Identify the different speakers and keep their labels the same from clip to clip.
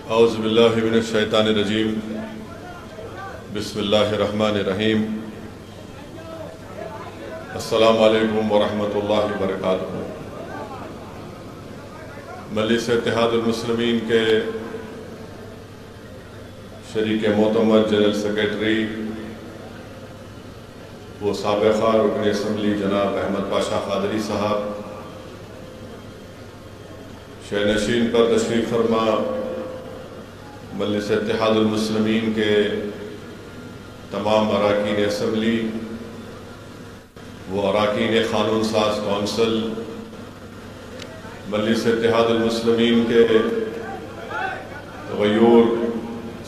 Speaker 1: औज़ुबिल्लाहि मिनश्शैतानिर्रजीम बिस्मिल्लाहिर्रहमानिर्रहीम अस्सलामु अलैकुम वरहमतुल्लाहि वबरकातुहू। मजलिस इत्तेहादुल मुस्लिमीन के शरीक मोतमर जनरल सेक्रेटरी वो साबिक़ा रुकन असम्बली जनाब अहमद पाशा क़ादरी साहब, शहनशीन पर तशरीफ़ फरमा मजलिस इत्तेहादुल मुस्लिमीन के तमाम अराकीन असम्बली, वो अराकीन क़ानून साज कौंसिल, मजलिस इत्तेहादुल मुस्लिमीन के गयूर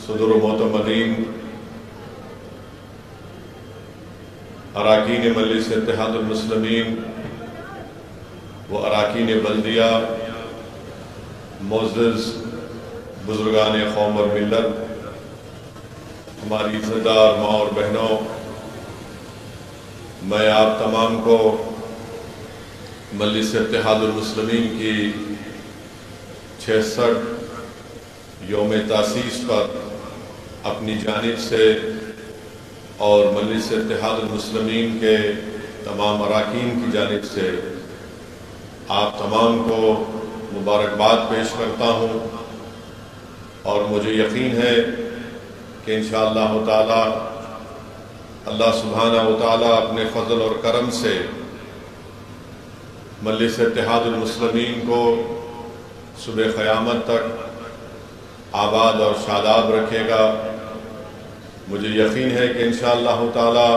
Speaker 1: सदर मोतमदीन, अराकीन मजलिस इत्तेहादुल मुस्लिमीन, वो अराकीन बल्दिया, मोअज़्ज़िज़ बुज़ुर्गान कौम और मिल्लत, हमारी इज़्ज़तदार माँ और बहनों, मैं आप तमाम को मजलिस इत्तेहादुल मुस्लिमीन की 66 यौम तासीस पर अपनी जानिब से और मजलिस इत्तेहादुल मुस्लिमीन के तमाम अराकीन की जानिब से आप तमाम को मुबारकबाद पेश करता हूँ। और मुझे यकीन है कि इंशाअल्लाह ताला अल्लाह सुब्हानहू व तआला अपने फ़ज़ल और करम से मजलिस इत्तेहादुल मुस्लिमीन को सुबह क़यामत तक आबाद और शादाब रखेगा। मुझे यकीन है कि इंशाअल्लाह ताला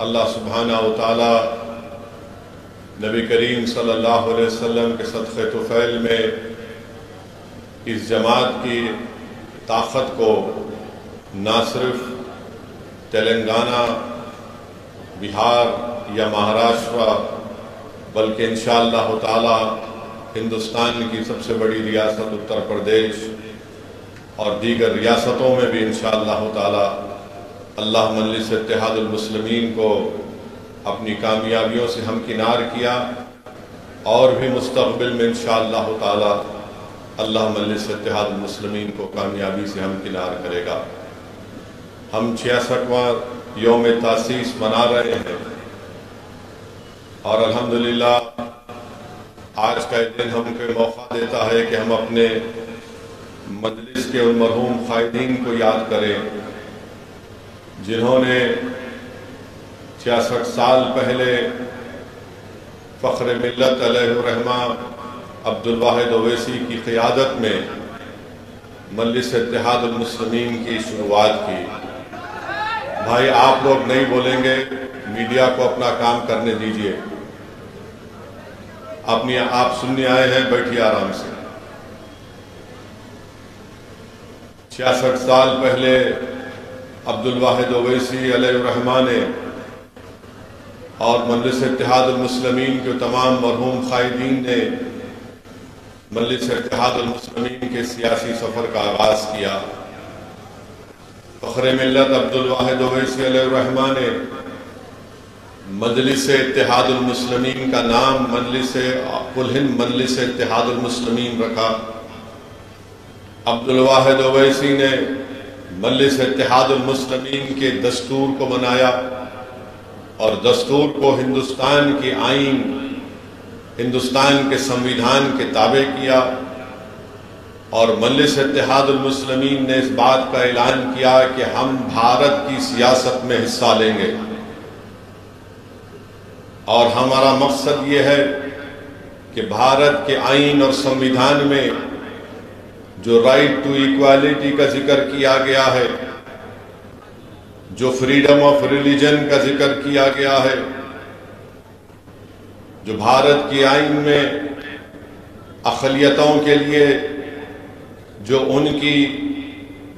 Speaker 1: अल्लाह सुब्हानहू व तआला नबी करीम सल्लल्लाहु अलैहि वसल्लम के सदक़े तुफ़ैल में इस जमात की ताकत को न सिर्फ तेलंगाना, बिहार या महाराष्ट्र बल्कि इंशाअल्लाह ताला हिंदुस्तान की सबसे बड़ी रियासत उत्तर प्रदेश और दीगर रियासतों में भी इंशाअल्लाह ताला अल्लाह मजलिस इत्तेहादुल मुस्लिमीन को अपनी कामयाबियों से हमकिनार किया और भी मुस्तक़बिल में इंशाअल्लाह ताला अल्लाह मजलिस इत्तेहादुल मुस्लिमीन को कामयाबी से हमकिनार करेगा। हम 66वां यौम तासीस मना रहे हैं और अल्हम्दुलिल्लाह आज का दिन हमको मौका देता है कि हम अपने मजलिस के उन मरहूम क़ायदीन को याद करें जिन्होंने 66 साल पहले फ़ख्र मिल्लत अलैहिर्रहमा अब्दुल वाहिद ओवैसी की क़ियादत में मजलिस इत्तेहादुल मुस्लिमीन की शुरुआत की। भाई आप लोग नहीं बोलेंगे, मीडिया को अपना काम करने दीजिए। आप सुनने आए हैं, बैठिए आराम से। 66 साल पहले अब्दुल वाहिद ओवैसी अलैहिर्रहमा ने और मजलिस इत्तेहादुल मुस्लिमीन के तमाम मरहूम क़ायदीन ने मजलिस इत्तेहादुल मुस्लिमीन के सियासी सफ़र का आगाज़ किया। फ़ख्र मिल्लत अब्दुल वाहिद ओवैसी अलैहिर्रहमा ने मजलिस इत्तेहादुल मुस्लिमीन का नाम मजलिस इत्तेहादुल मुस्लिमीन रखा। अब्दुल वाहिद ओवैसी ने मजलिस इत्तेहादुल मुस्लिमीन के दस्तूर को बनाया और दस्तूर को हिंदुस्तान की आईन, हिंदुस्तान के संविधान के ताबे किया और मजलिस इत्तेहादुल मुस्लिमीन ने इस बात का ऐलान किया कि हम भारत की सियासत में हिस्सा लेंगे और हमारा मकसद ये है कि भारत के आईन और संविधान में जो राइट टू इक्वालिटी का जिक्र किया गया है, जो फ्रीडम ऑफ रिलीजन का जिक्र किया गया है, जो भारत की आईन में अक़लियतों के लिए जो उनकी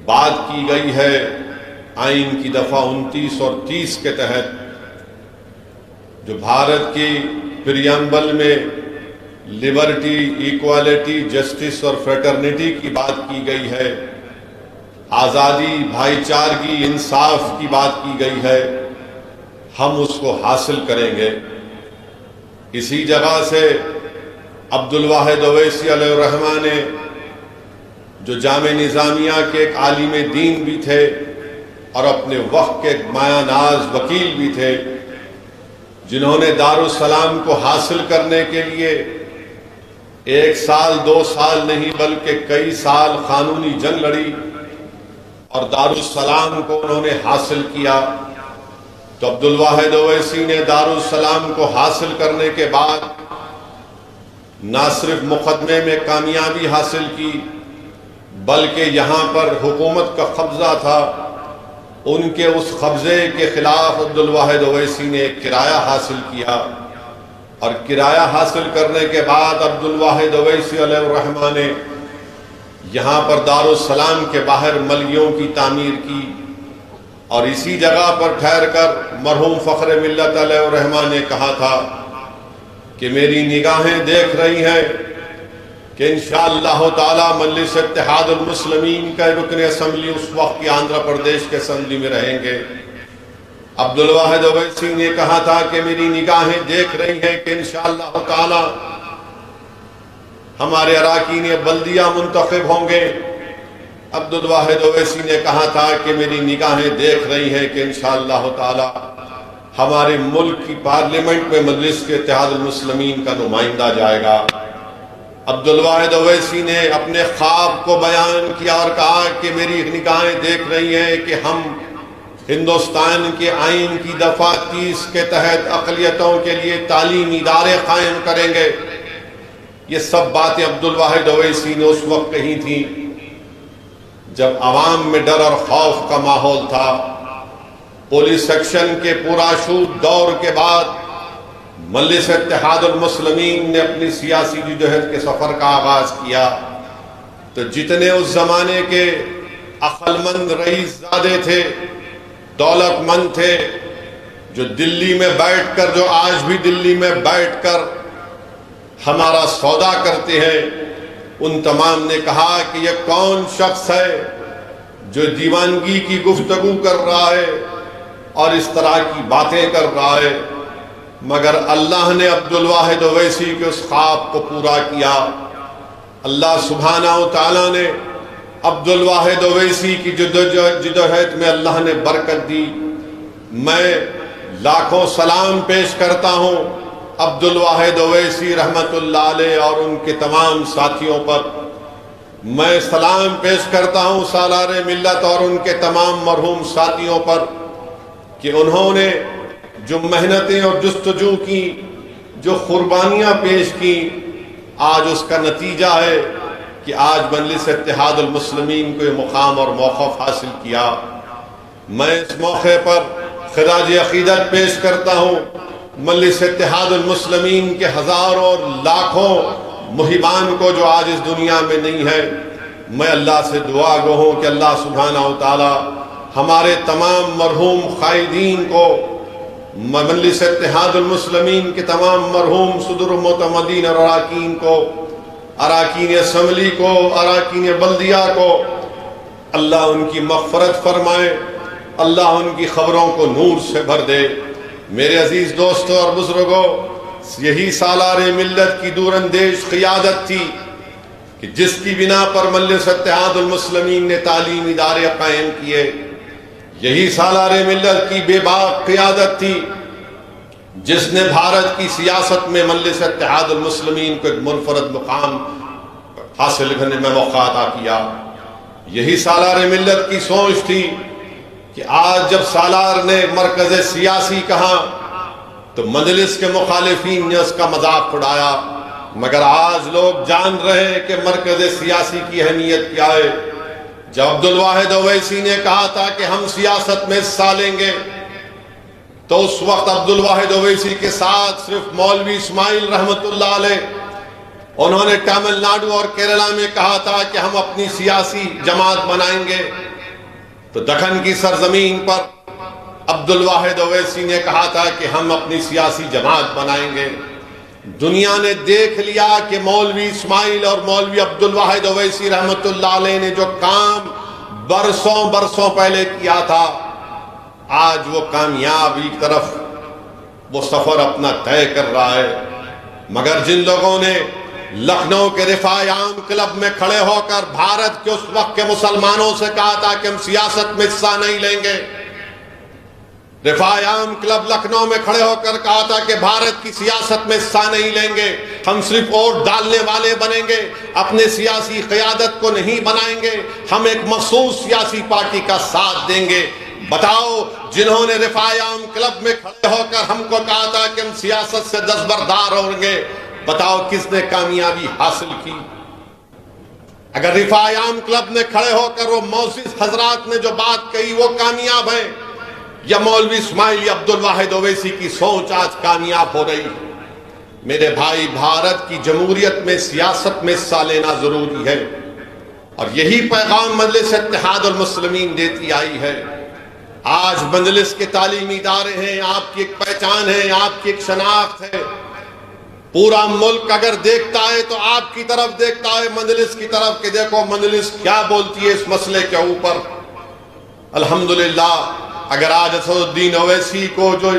Speaker 1: बात की गई है आईन की दफ़ा 29 और 30 के तहत, जो भारत की प्रियम्बल में लिबर्टी, इक्वालिटी, जस्टिस और फ्रेटर्निटी की बात की गई है, आज़ादी, भाईचारगी, इंसाफ की बात की गई है, हम उसको हासिल करेंगे। इसी जगह से अब्दुल वाहिद ओवैसी अलैहिर्रहमा ने जो जामे निज़ामिया के एक आलिम दीन भी थे और अपने वक्त के माया नाज वकील भी थे, जिन्होंने दारुस्सलाम को हासिल करने के लिए 1 साल 2 साल नहीं बल्कि कई साल कानूनी जंग लड़ी और दारुस्सलाम को उन्होंने हासिल किया। तो अब्दुल वाहिद ओवैसी ने दारुस्सलाम को हासिल करने के बाद ना सिर्फ मुकदमे में कामयाबी हासिल की, बल्कि यहाँ पर हुकूमत का कब्जा था, उनके उस कब्जे के खिलाफ अब्दुल वाहिद ओवैसी ने किराया हासिल किया और किराया हासिल करने के बाद अब्दुल वाहिद ओवैसी अलैहिर्रहमा ने यहाँ पर दारुस्सलाम के बाहर मलगियों की तामीर की और इसी जगह पर ठहर कर मरहूम फ़ख्र मिल्लत अलैहिर्रहमा ने कहा था कि मेरी निगाहें देख रही हैं कि इंशाअल्लाह ताला मजलिस इत्तेहादुल मुस्लिमीन का रुकन असम्बली उस वक्त की आंध्र प्रदेश के असम्बली में रहेंगे। अब्दुल वाहिद ओवैसी ने कहा था कि मेरी निगाहें देख रही हैं कि इंशाअल्लाह ताला हमारे अराकीन बल्दिया मुंतखब होंगे। अब्दुल वाहिद ओवैसी ने कहा था कि मेरी निगाहें देख रही हैं कि इंशाअल्लाह ताला हमारे मुल्क की पार्लियामेंट में मजलिस के इत्तेहादुल मुस्लिमीन का नुमाइंदा जाएगा। अब्दुल वाहिद ओवैसी ने अपने ख्वाब को बयान किया और कहा कि मेरी निगाहें देख रही हैं कि हम हिंदुस्तान के आइन की दफा 30 के तहत अक़लियतों के लिए तालीमी इदारे कायम करेंगे। ये सब बातें अब्दुल वाहिद ओवैसी ने उस वक्त कही थी जब आवाम में डर और खौफ का माहौल था। पुलिस एक्शन के पुराशूर दौर के बाद मजलिस इत्तेहादुल मुस्लिमीन ने अपनी सियासी जदोजहद के सफर का आगाज किया। तो जितने उस जमाने के अक्लमंद रईसज़ादे थे, दौलतमंद थे, जो दिल्ली में बैठकर, जो आज भी दिल्ली में बैठकर हमारा सौदा करते हैं, उन तमाम ने कहा कि यह कौन शख्स है जो दीवानगी की गुफ्तगू कर रहा है और इस तरह की बातें कर रहा है। मगर अल्लाह ने अब्दुल वाहिद ओवैसी के उस ख्वाब को पूरा किया। अल्लाह सुब्हानहू व तआला ने अब्दुल वाहिद ओवैसी की जदोजहद में अल्लाह ने बरकत दी। मैं लाखों सलाम पेश करता हूँ अब्दुल वाहिद ओवैसी रहमतुल्लाह अलैह और उनके तमाम साथियों पर। मैं सलाम पेश करता हूँ सालारे मिल्लत और उनके तमाम मरहूम साथियों पर कि उन्होंने जो मेहनतें और जुस्तजू की, जो कुर्बानियाँ पेश की, आज उसका नतीजा है कि आज मजलिस इत्तेहादुल मुस्लिमीन को ये मुकाम और मौक़िफ़ हासिल किया। मैं इस मौके पर ख़िराज अक़ीदत पेश करता हूँ मजलिस इत्तेहादुल मुस्लिमीन के हज़ारों और लाखों मुहिबान को जो आज इस दुनिया में नहीं है। मैं अल्लाह से दुआ गो हूँ कि अल्लाह सुब्हानहू व तआला हमारे तमाम मरहूम क़ायदीन को, मजलिस इत्तेहादुल मुस्लिमीन के तमाम मरहूम सदर मुतमदीन और अराकीन को, अराकीन असम्बली को, अराकीन बल्दिया को अल्लाह उनकी मग़फ़रत फरमाए, अल्लाह उनकी ख़बरों को नूर से भर दे। मेरे अजीज़ दोस्तों और बुज़ुर्गों, यही सालारे मिल्लत की दूरंदेश क़ियादत थी कि जिसकी बिना पर मजलिस इत्तेहादुल मुस्लिमीन ने तालीमी इदारे कायम किए। यही सालारे मिल्लत की बेबाक क़ियादत थी जिसने भारत की सियासत में मजलिस इत्तेहादुल मुस्लिमीन को एक मुनफरद मुकाम हासिल करने में मौका अता किया। यही सालारे मिल्लत की सोच थी कि आज जब सालार ने मरकज़ सियासी कहा तो मजलिस के मुखालिफीन ने उसका मजाक उड़ाया। मगर आज लोग जान रहे हैं कि मरकज़ सियासी की अहमियत क्या है। जब अब्दुल वाहिद ओवैसी ने कहा था कि हम सियासत में हिस्सा लेंगे, तो उस वक्त अब्दुल वाहिद ओवैसी के साथ सिर्फ मौलवी इस्माइल रहमतुल्लाह अलैह उन्होंने तमिलनाडु और केरला में कहा था कि हम अपनी सियासी जमात बनाएंगे। तो दखन की सरजमीन पर अब्दुल वाहिद ओवैसी ने कहा था कि हम अपनी सियासी जमात बनाएंगे। दुनिया ने देख लिया कि मौलवी इस्माइल और मौलवी अब्दुल वाहिद ओवैसी रहमतुल्लाह अलैह ने जो काम बरसों बरसों पहले किया था, आज वो कामयाबी की तरफ वो सफर अपना तय कर रहा है। मगर जिन लोगों ने लखनऊ के रिफाई आम क्लब में खड़े होकर भारत के उस वक्त के मुसलमानों से कहा था कि हम सियासत में हिस्सा नहीं लेंगे। रिफाई आम क्लब लखनऊ में खड़े होकर कहा था कि भारत की सियासत में हिस्सा नहीं लेंगे, हम सिर्फ वोट डालने वाले बनेंगे, अपने सियासी क़यादत को नहीं बनाएंगे, हम एक मखसूस सियासी पार्टी का साथ देंगे। बताओ, जिन्होंने रिफाई आम क्लब में खड़े होकर हमको कहा था कि हम सियासत से दस्तबरदार होंगे, बताओ किसने कामयाबी हासिल की? अगर रिफाई आम क्लब में खड़े होकर वो मौसिस हजरात ने जो बात कही वो कामयाब है, या मौलवी इस्माइल या अब्दुल वाहिद ओवैसी की सोच आज कामयाब हो रही? मेरे भाई, भारत की जमहूरियत में सियासत में हिस्सा लेना जरूरी है, और यही पैगाम मजलिस इत्तेहादुल मुस्लिमीन देती आई है। आज मजलिस के तालीमी इदारे हैं, आपकी एक पहचान है, आपकी एक शनाख्त है। पूरा मुल्क अगर देखता है तो आपकी तरफ देखता है, मजलिस की तरफ, कि देखो मजलिस क्या बोलती है इस मसले के ऊपर। अल्हम्दुलिल्लाह, अगर आज असदुद्दीन ओवैसी को जो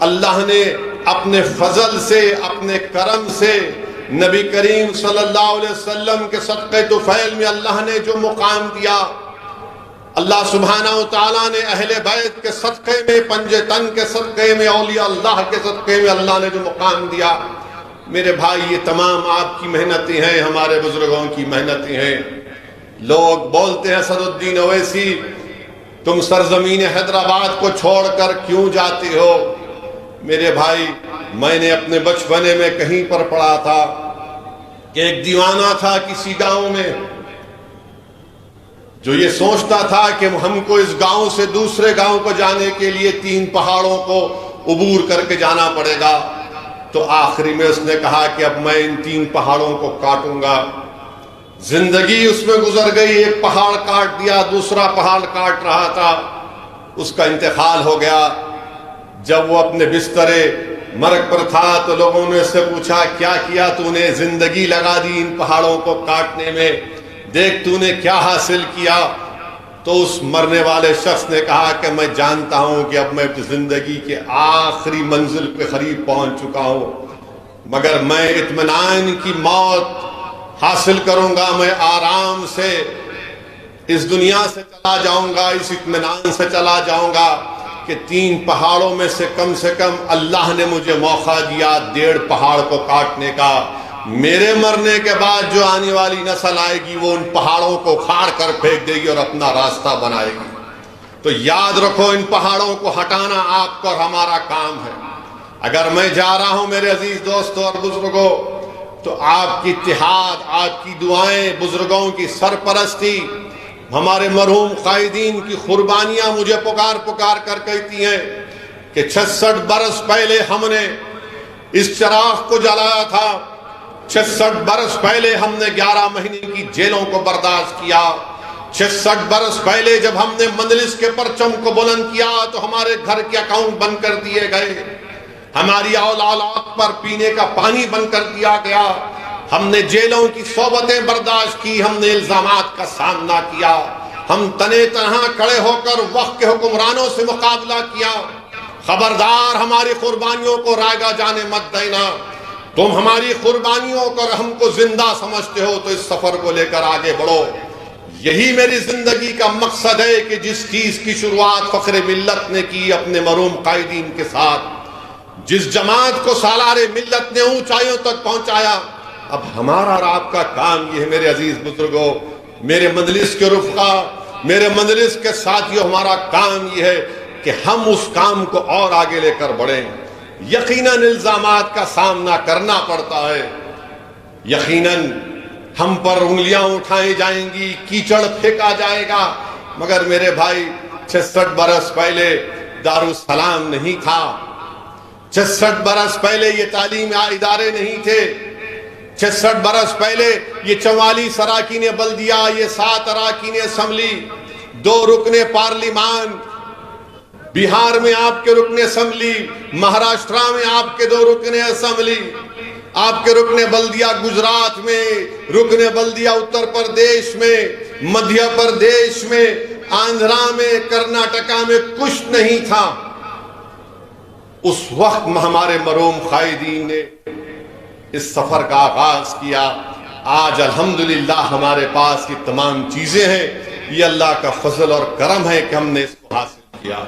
Speaker 1: अल्लाह ने अपने फजल से, अपने करम से, नबी करीम सल्लल्लाहु अलैहि वसल्लम के सदक़े तुफ़ैल में अल्लाह ने जो मुकाम दिया, अल्लाह सुब्हानहू तआला ने अहले बैत के सदक़े में, पंजे तन के सदक़े में, औलिया अल्लाह के सदक़े में अल्लाह ने जो मुकाम दिया, मेरे भाई, ये तमाम आपकी मेहनतें हैं, हमारे बुजुर्गों की मेहनतें हैं। लोग बोलते हैं असदुद्दीन ओवैसी, तुम सरजमीन हैदराबाद को छोड़कर क्यों जाते हो? मेरे भाई, मैंने अपने बचपने में कहीं पर पढ़ा था कि एक दीवाना था किसी गांव में, जो ये सोचता था कि हमको इस गांव से दूसरे गांव को जाने के लिए 3 पहाड़ों को उबूर करके जाना पड़ेगा। तो आखिरी में उसने कहा कि अब मैं इन 3 पहाड़ों को काटूंगा। जिंदगी उसमें गुजर गई, एक पहाड़ काट दिया, दूसरा पहाड़ काट रहा था, उसका इंतकाल हो गया। जब वो अपने बिस्तरे मरग पर था तो लोगों ने उससे पूछा, क्या किया तूने? जिंदगी लगा दी इन पहाड़ों को काटने में, देख तूने क्या हासिल किया। तो उस मरने वाले शख्स ने कहा कि मैं जानता हूं कि अब मैं जिंदगी के आखिरी मंजिल पे करीब पहुंच चुका हूं, मगर मैं इत्मीनान की मौत हासिल करूंगा, मैं आराम से इस दुनिया से चला जाऊंगा, इस इत्मीनान से चला जाऊंगा कि 3 पहाड़ों में से कम अल्लाह ने मुझे मौका दिया 1.5 पहाड़ को काटने का। मेरे मरने के बाद जो आने वाली नस्ल आएगी वो उन पहाड़ों को उखाड़ कर फेंक देगी और अपना रास्ता बनाएगी। तो याद रखो, इन पहाड़ों को हटाना आपका और हमारा काम है। अगर मैं जा रहा हूं मेरे अजीज दोस्तों और बुजुर्गों, तो आपकी इत्तेहाद, आपकी दुआएं, बुजुर्गों की सरपरस्ती, हमारे मरहूम कायदीन की कुर्बानियां मुझे पुकार पुकार कर कहती हैं कि 66 बरस पहले हमने इस चिराग को जलाया था, 66 बरस पहले हमने 11 महीने की जेलों को बर्दाश्त किया, 66 बरस पहले जब हमने मजलिस के परचम को बुलंद किया तो हमारे घर के अकाउंट बंद कर दिए गए, हमारी औलाद पर पीने का पानी बंद कर दिया गया, हमने जेलों की सोबतें बर्दाश्त की, हमने इल्जामात का सामना किया, हम तने तनहा खड़े होकर वक्त के हुक्मरानों से मुकाबला किया। खबरदार, हमारी कुर्बानियों को रायगा जाने मत देना। तुम हमारी कुर्बानियों को हमको जिंदा समझते हो तो इस सफर को लेकर आगे बढ़ो। यही मेरी जिंदगी का मकसद है कि जिस चीज की शुरुआत फख्र मिल्लत ने की अपने मरूम कायदीन के साथ, जिस जमात को सालारे मिल्लत ने ऊंचाइयों तक पहुंचाया, अब हमारा और आपका काम यह है मेरे अजीज बुजुर्गों, मेरे मजलिस के रुफ़क़ा, मेरे मजलिस के साथियों, हमारा काम यह है कि हम उस काम को और आगे लेकर बढ़ें। यकीनन इल्जामात का सामना करना पड़ता है, यकीनन हम पर उंगलियां उठाई जाएंगी, कीचड़ फेंका जाएगा, मगर मेरे भाई 66 बरस पहले दारुस्सलाम नहीं था, 66 बरस पहले ये तालीम इदारे नहीं थे, 66 बरस पहले ये 44 अराकीन बल्दिया, ये 7 अराकीन असम्बली, 2 रुकने पार्लिमान, बिहार में आपके रुकने असम्बली, महाराष्ट्र में आपके 2 रुकने असम्बली, आपके रुकने बल्दिया गुजरात में, रुकने बल्दिया उत्तर प्रदेश में, मध्य प्रदेश में, आंध्रा में, कर्नाटका में कुछ नहीं था। उस वक्त हमारे मरूम कायदीन ने इस सफ़र का आगाज़ किया। आज अल्हम्दुलिल्लाह हमारे पास ये तमाम चीज़ें हैं। ये अल्लाह का फजल और करम है कि हमने इसको हासिल किया।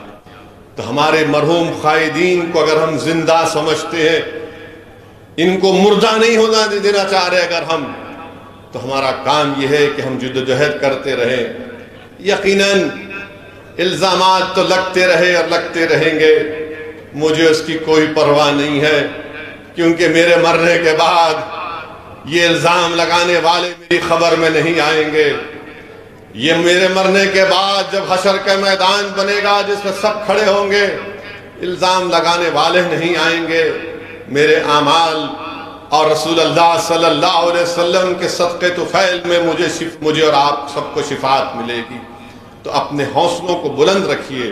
Speaker 1: तो हमारे मरहूम क़ायदीन को अगर हम जिंदा समझते हैं, इनको मुर्दा नहीं होना देना चाह रहे अगर हम, तो हमारा काम यह है कि हम जद्दोजहद करते रहें। यकीनन इल्ज़ामात तो लगते रहे और लगते रहेंगे, मुझे उसकी कोई परवाह नहीं है, क्योंकि मेरे मरने के बाद ये इल्ज़ाम लगाने वाले मेरी खबर में नहीं आएंगे। ये मेरे मरने के बाद जब हशर का मैदान बनेगा जिसमें सब खड़े होंगे, इल्ज़ाम लगाने वाले नहीं आएंगे। मेरे आमाल और रसूलुल्लाह सल्लल्लाहु अलैहि वसल्लम के सदक़े तुफ़ैल में मुझे और आप सबको शिफात मिलेगी। तो अपने हौसलों को बुलंद रखिए,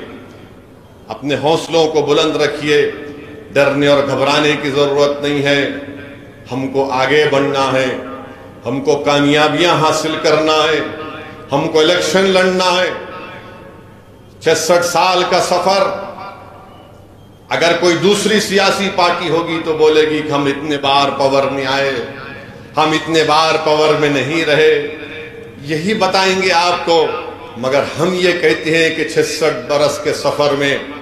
Speaker 1: अपने हौसलों को बुलंद रखिए। डरने और घबराने की ज़रूरत नहीं है। हमको आगे बढ़ना है, हमको कामयाबियां हासिल करना है, हमको इलेक्शन लड़ना है। 66 साल का सफर, अगर कोई दूसरी सियासी पार्टी होगी तो बोलेगी कि हम इतने बार पावर में आए, हम इतने बार पावर में नहीं रहे, यही बताएंगे आपको। मगर हम ये कहते हैं कि 66 बरस के सफर में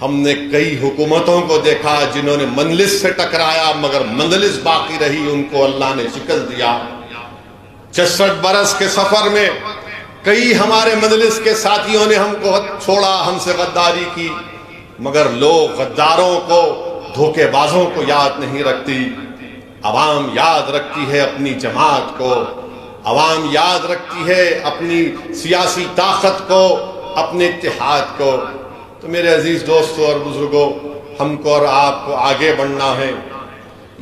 Speaker 1: हमने कई हुकूमतों को देखा जिन्होंने मंजिलिस से टकराया, मगर मंजिलिस बाकी रही, उनको अल्लाह ने शिकस्त दिया। 66 बरस के सफर में कई हमारे मंजिलिस के साथियों ने हमको छोड़ा, हमसे गद्दारी की, मगर लोग गद्दारों को, धोखेबाजों को याद नहीं रखती। अवाम याद रखती है अपनी जमात को, अवाम याद रखती है अपनी सियासी ताकत को, अपने इत्तेहाद को। तो मेरे अजीज दोस्तों और बुजुर्गों, हमको और आपको आगे बढ़ना है।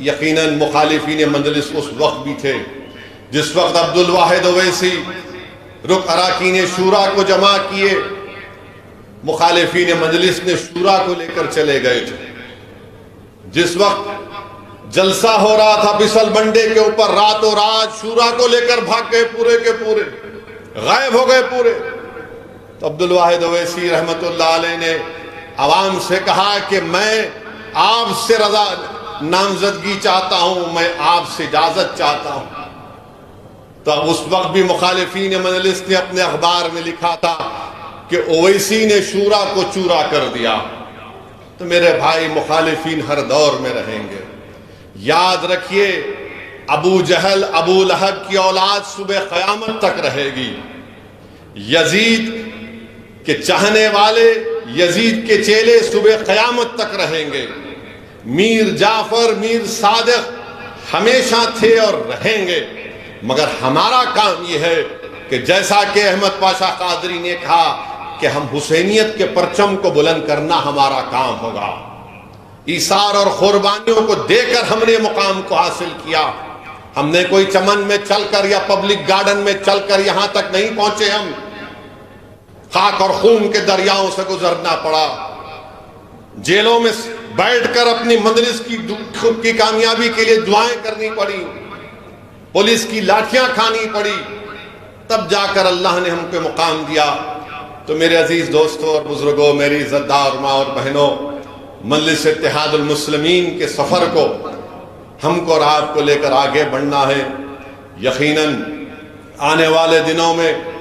Speaker 1: यकीनन मुखालिफीन मंजिलिस उस वक्त भी थे जिस वक्त अब्दुल वाहिद ओवैसी रुक अराकीन शूरा को जमा किए, मुखालिफीन मंजिलिस ने शूरा को लेकर चले गए थे। जिस वक्त जलसा हो रहा था फिसल बंडे के ऊपर, रातों रात शूरा को लेकर भाग गए, पूरे के पूरे गायब हो गए पूरे। तो अब्दुल वाहिद ओवैसी रहमतुल्लाह अलैह ने आवाम से कहा कि मैं आपसे रजा नामजदगी चाहता हूं, मैं आपसे इजाजत चाहता हूं। तो उस वक्त भी मुखालिफीन मजलिस ने अपने अखबार में लिखा था कि ओवैसी ने शूरा को चूरा कर दिया। तो मेरे भाई, मुखालिफीन हर दौर में रहेंगे। याद रखिए, अबू जहल अबू लहब की औलाद सुबह क़यामत तक रहेगी। यजीद के चाहने वाले, यजीद के चेले सुबह क़यामत तक रहेंगे। मीर जाफर, मीर सादिक हमेशा थे और रहेंगे। मगर हमारा काम यह है कि जैसा कि अहमद पाशा कादरी ने कहा कि हम हुसैनियत के परचम को बुलंद करना हमारा काम होगा। ईसार और कुर्बानियों को देकर हमने मुकाम को हासिल किया। हमने कोई चमन में चलकर या पब्लिक गार्डन में चलकर यहां तक नहीं पहुंचे। हम खाक और खून के दरियाओं से गुजरना पड़ा, जेलों में बैठकर अपनी मंजिलिस की कामयाबी के लिए दुआएं करनी पड़ी, पुलिस की लाठियां खानी पड़ी, तब जाकर अल्लाह ने हमको मुकाम दिया। तो मेरे अजीज दोस्तों और बुजुर्गों, मेरी इज्जतदार माँ और बहनों, मजलिस इत्तेहादुल मुस्लिमीन के सफर को हमको और आपको लेकर आगे बढ़ना है। यकीनन आने वाले दिनों में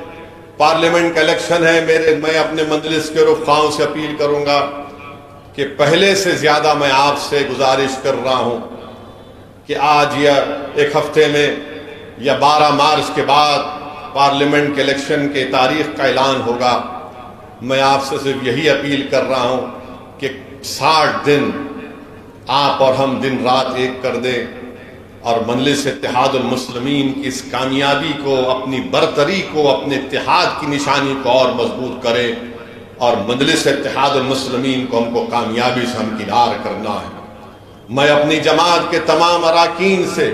Speaker 1: पार्लियामेंट का इलेक्शन है। मैं अपने मजलिस के रुफ़ाओं से अपील करूंगा कि पहले से ज्यादा मैं आपसे गुजारिश कर रहा हूं कि आज या एक हफ्ते में या 12 मार्च के बाद पार्लियामेंट के इलेक्शन के तारीख का ऐलान होगा। मैं आपसे सिर्फ यही अपील कर रहा हूं कि 60 दिन आप और हम दिन रात एक कर दें और मजलिस इत्तेहादुल मुस्लिमीन की इस कामयाबी को, अपनी बरतरी को, अपने इत्तेहाद की निशानी को और मजबूत करें और मजलिस इत्तेहादुल मुस्लिमीन को हमको कामयाबी से हमकिनार करना है। मैं अपनी जमात के तमाम अराकीन से,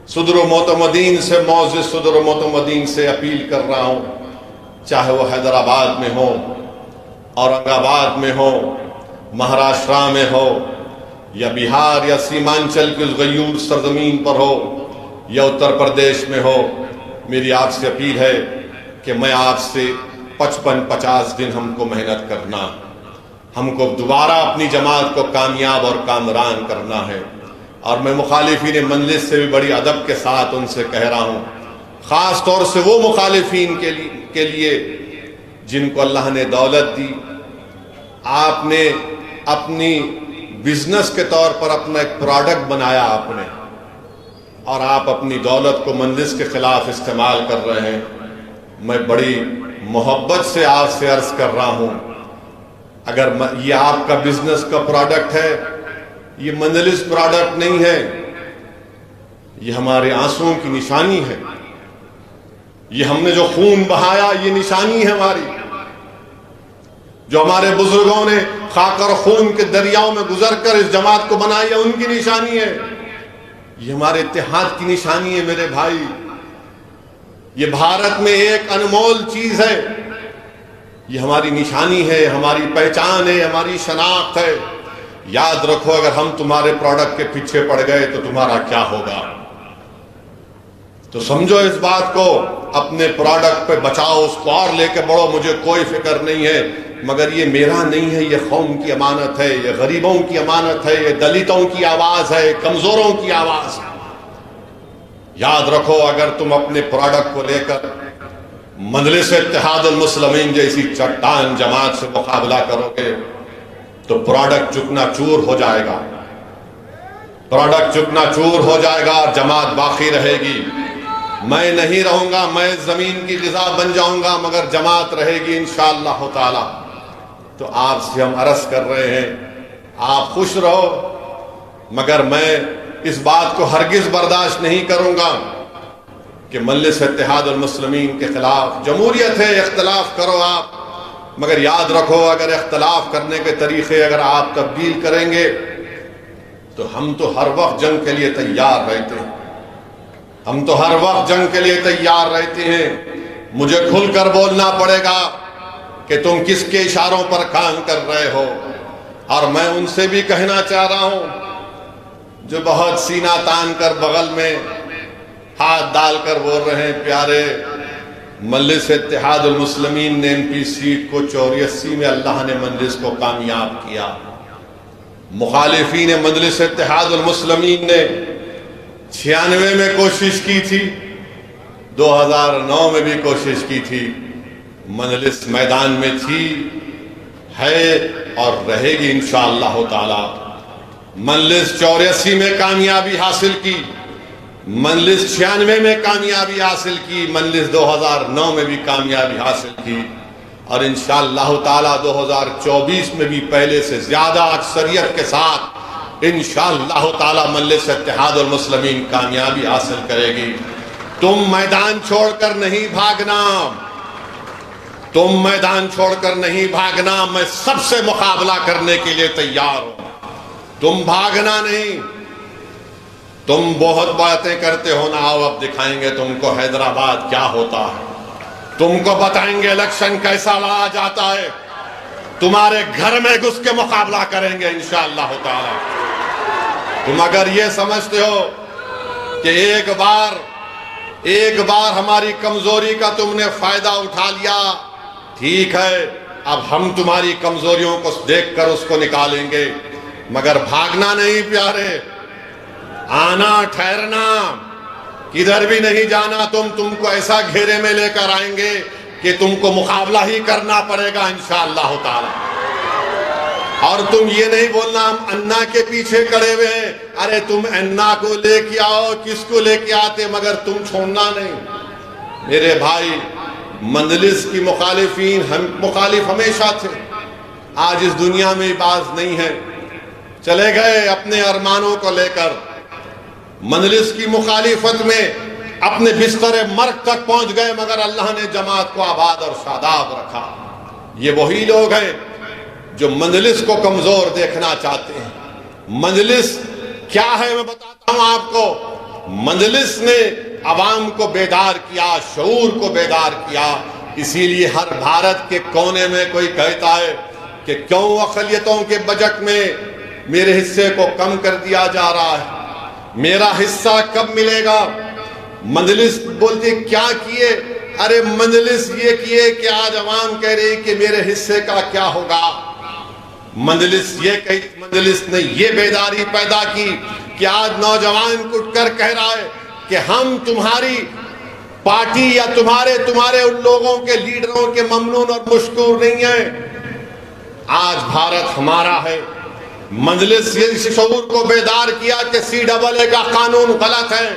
Speaker 1: सुदर मोतमदीन से, मौज़िज़ सुदर मोतमदीन से अपील कर रहा हूँ, चाहे वो हैदराबाद में हो, औरंगाबाद में हो, महाराष्ट्र में हो, या बिहार या सीमांचल की उस गयूर सरजमीन पर हो, या उत्तर प्रदेश में हो, मेरी आपसे अपील है कि मैं आपसे 55-50 दिन हमको मेहनत करना, हमको दोबारा अपनी जमात को कामयाब और कामरान करना है। और मैं मुखालिफीन मजलिस से भी बड़ी अदब के साथ उनसे कह रहा हूँ, ख़ास तौर से वो मुखालिफीन के लिए जिनको अल्लाह ने दौलत दी, आपने अपनी बिजनेस के तौर पर अपना एक प्रोडक्ट बनाया आपने, और आप अपनी दौलत को मजलिस के खिलाफ इस्तेमाल कर रहे हैं। मैं बड़ी मोहब्बत से आपसे अर्ज कर रहा हूँ, अगर ये आपका बिजनेस का प्रोडक्ट है, ये मजलिस प्रोडक्ट नहीं है, ये हमारे आंसुओं की निशानी है, ये हमने जो खून बहाया ये निशानी है हमारी, जो हमारे बुजुर्गों ने खाकर खून के दरियाओं में गुजर कर इस जमात को बनाई है उनकी निशानी है, ये हमारे इत्तेहाद की निशानी है मेरे भाई। ये भारत में एक अनमोल चीज है, ये हमारी निशानी है, हमारी पहचान है, हमारी शनाख्त है। याद रखो, अगर हम तुम्हारे प्रोडक्ट के पीछे पड़ गए तो तुम्हारा क्या होगा। तो समझो इस बात को, अपने प्रोडक्ट पे बचाओ, उसको और लेके बढ़ो, मुझे कोई फिक्र नहीं है, मगर ये मेरा नहीं है, ये कौम की अमानत है, ये गरीबों की अमानत है, ये दलितों की आवाज है, कमजोरों की आवाज है। याद रखो, अगर तुम अपने प्रोडक्ट को लेकर मजलिस इत्तेहादुल मुस्लिमीन जैसी चट्टान जमात से मुकाबला करोगे तो प्रोडक्ट चुकनाचूर हो जाएगा, प्रोडक्ट चुकनाचूर हो जाएगा और जमात बाकी रहेगी। मैं नहीं रहूंगा, मैं जमीन की ग़िज़ा बन जाऊंगा, मगर जमात रहेगी इंशाअल्लाह ताला। तो आपसे हम अर्ज कर रहे हैं, आप खुश रहो, मगर मैं इस बात को हरगिज बर्दाश्त नहीं करूंगा कि मजलिस इत्तेहादुल मुस्लिमीन के खिलाफ, जमहूरियत है, इख्तलाफ करो आप, मगर याद रखो, अगर इख्तलाफ करने के तरीके अगर आप तब्दील करेंगे तो हम तो हर वक्त जंग के लिए तैयार रहते हैं, हम तो हर वक्त जंग के लिए तैयार रहते हैं। मुझे खुलकर बोलना पड़ेगा कि तुम किसके इशारों पर काम कर रहे हो। और मैं उनसे भी कहना चाह रहा हूं जो बहुत सीना तान कर बगल में हाथ डालकर बोल रहे हैं, प्यारे मजलिस इत्तेहादुल मुस्लिमीन ने MP सीट को 84 में अल्लाह ने मजलिस को कामयाब किया। मुखालिफीन मजलिस इत्तेहादुल मुस्लिमीन ने 96 में कोशिश की थी, 2009 में भी कोशिश की थी, मजलिस मैदान में थी, है और रहेगी इंशाअल्लाह ताला। मजलिस 84 में कामयाबी हासिल की, मजलिस 96 में कामयाबी हासिल की, मजलिस 2009 में भी कामयाबी हासिल की, और इंशाअल्लाह ताला 2024 में भी पहले से ज्यादा अक्सरियत के साथ इंशाअल्लाह ताला मजलिस इत्तेहादुल मुस्लिमीन कामयाबी हासिल करेगी। तुम मैदान छोड़कर नहीं भागना, तुम मैदान छोड़कर नहीं भागना, मैं सबसे मुकाबला करने के लिए तैयार हूं, तुम भागना नहीं। तुम बहुत बातें करते हो ना, आओ अब दिखाएंगे तुमको हैदराबाद क्या होता है, तुमको बताएंगे इलेक्शन कैसा लड़ा जाता है, तुम्हारे घर में घुस के मुकाबला करेंगे इंशाअल्लाह ताला। तुम अगर ये समझते हो कि एक बार हमारी कमजोरी का तुमने फायदा उठा लिया, ठीक है, अब हम तुम्हारी कमजोरियों को देखकर उसको निकालेंगे, मगर भागना नहीं प्यारे, आना ठहरना, किधर भी नहीं जाना। तुमको ऐसा घेरे में लेकर आएंगे कि तुमको मुकाबला ही करना पड़ेगा इंशाअल्लाह ताला। और तुम ये नहीं बोलना हम अन्ना के पीछे खड़े हुए हैं, अरे तुम अन्ना को लेके आओ, किसको लेके आते, मगर तुम छोड़ना नहीं। मेरे भाई, मजलिस की मुखालिफीन हम मुखालिफ हमेशा थे, आज इस दुनिया में बाज नहीं है, चले गए अपने अरमानों को लेकर, मजलिस की मुखालिफत में अपने बिस्तरे मर्ग तक पहुंच गए, मगर अल्लाह ने जमात को आबाद और शादाब रखा। ये वही लोग हैं जो मजलिस को कमजोर देखना चाहते हैं। मजलिस क्या है मैं बताता हूं आपको। मजलिस ने अवाम को बेदार किया, शऊर को बेदार किया। इसीलिए हर भारत के कोने में कोई कहता है कि क्यों अक़लियतों के बजट में मेरे हिस्से को कम कर दिया जा रहा है, मेरा हिस्सा कब मिलेगा। मजलिस बोलती क्या किए, अरे मजलिस ये किए कि आज अवाम कह रही कि मेरे हिस्से का क्या होगा। मजलिस ने ये बेदारी पैदा की कि आज नौजवान उठकर कह रहा है कि हम तुम्हारी पार्टी या तुम्हारे उन लोगों के लीडरों के ममनून और मुश्कूर नहीं है। आज भारत हमारा है। मजलिस ने इस शऊर को बेदार किया कि CAA का कानून गलत है।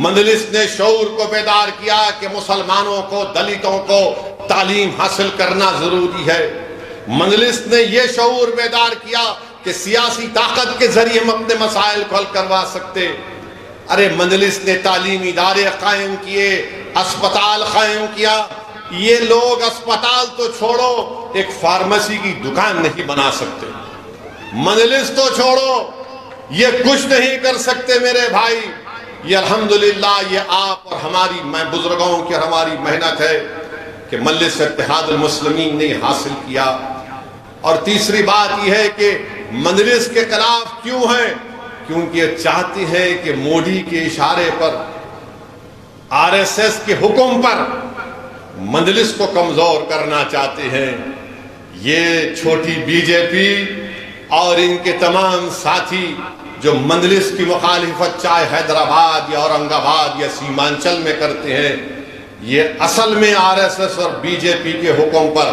Speaker 1: मजलिस ने शऊर को बेदार किया कि मुसलमानों को, दलितों को तालीम हासिल करना जरूरी है। मजलिस ने यह शऊर बेदार किया कि सियासी ताकत के जरिए हम अपने मसाइल को हल करवा सकते। अरे मजलिस ने तालीमी इदारे कायम किए, अस्पताल कायम किया। ये लोग अस्पताल तो छोड़ो, एक फार्मेसी की दुकान नहीं बना सकते। मजलिस तो छोड़ो, ये कुछ नहीं कर सकते मेरे भाई। ये अल्हम्दुलिल्लाह ये आप और हमारी बुजुर्गों की और हमारी मेहनत है कि मजलिस इत्तेहादुल मुस्लिमीन ने हासिल किया। और तीसरी बात यह है कि मजलिस के खिलाफ क्यों है? क्योंकि ये चाहती है कि मोदी के इशारे पर, RSS के हुक्म पर मजलिस को कमजोर करना चाहते हैं। ये छोटी बीजेपी और इनके तमाम साथी जो मजलिस की मुखालिफत चाहे हैदराबाद या औरंगाबाद या सीमांचल में करते हैं, ये असल में RSS और बीजेपी के हुक्म पर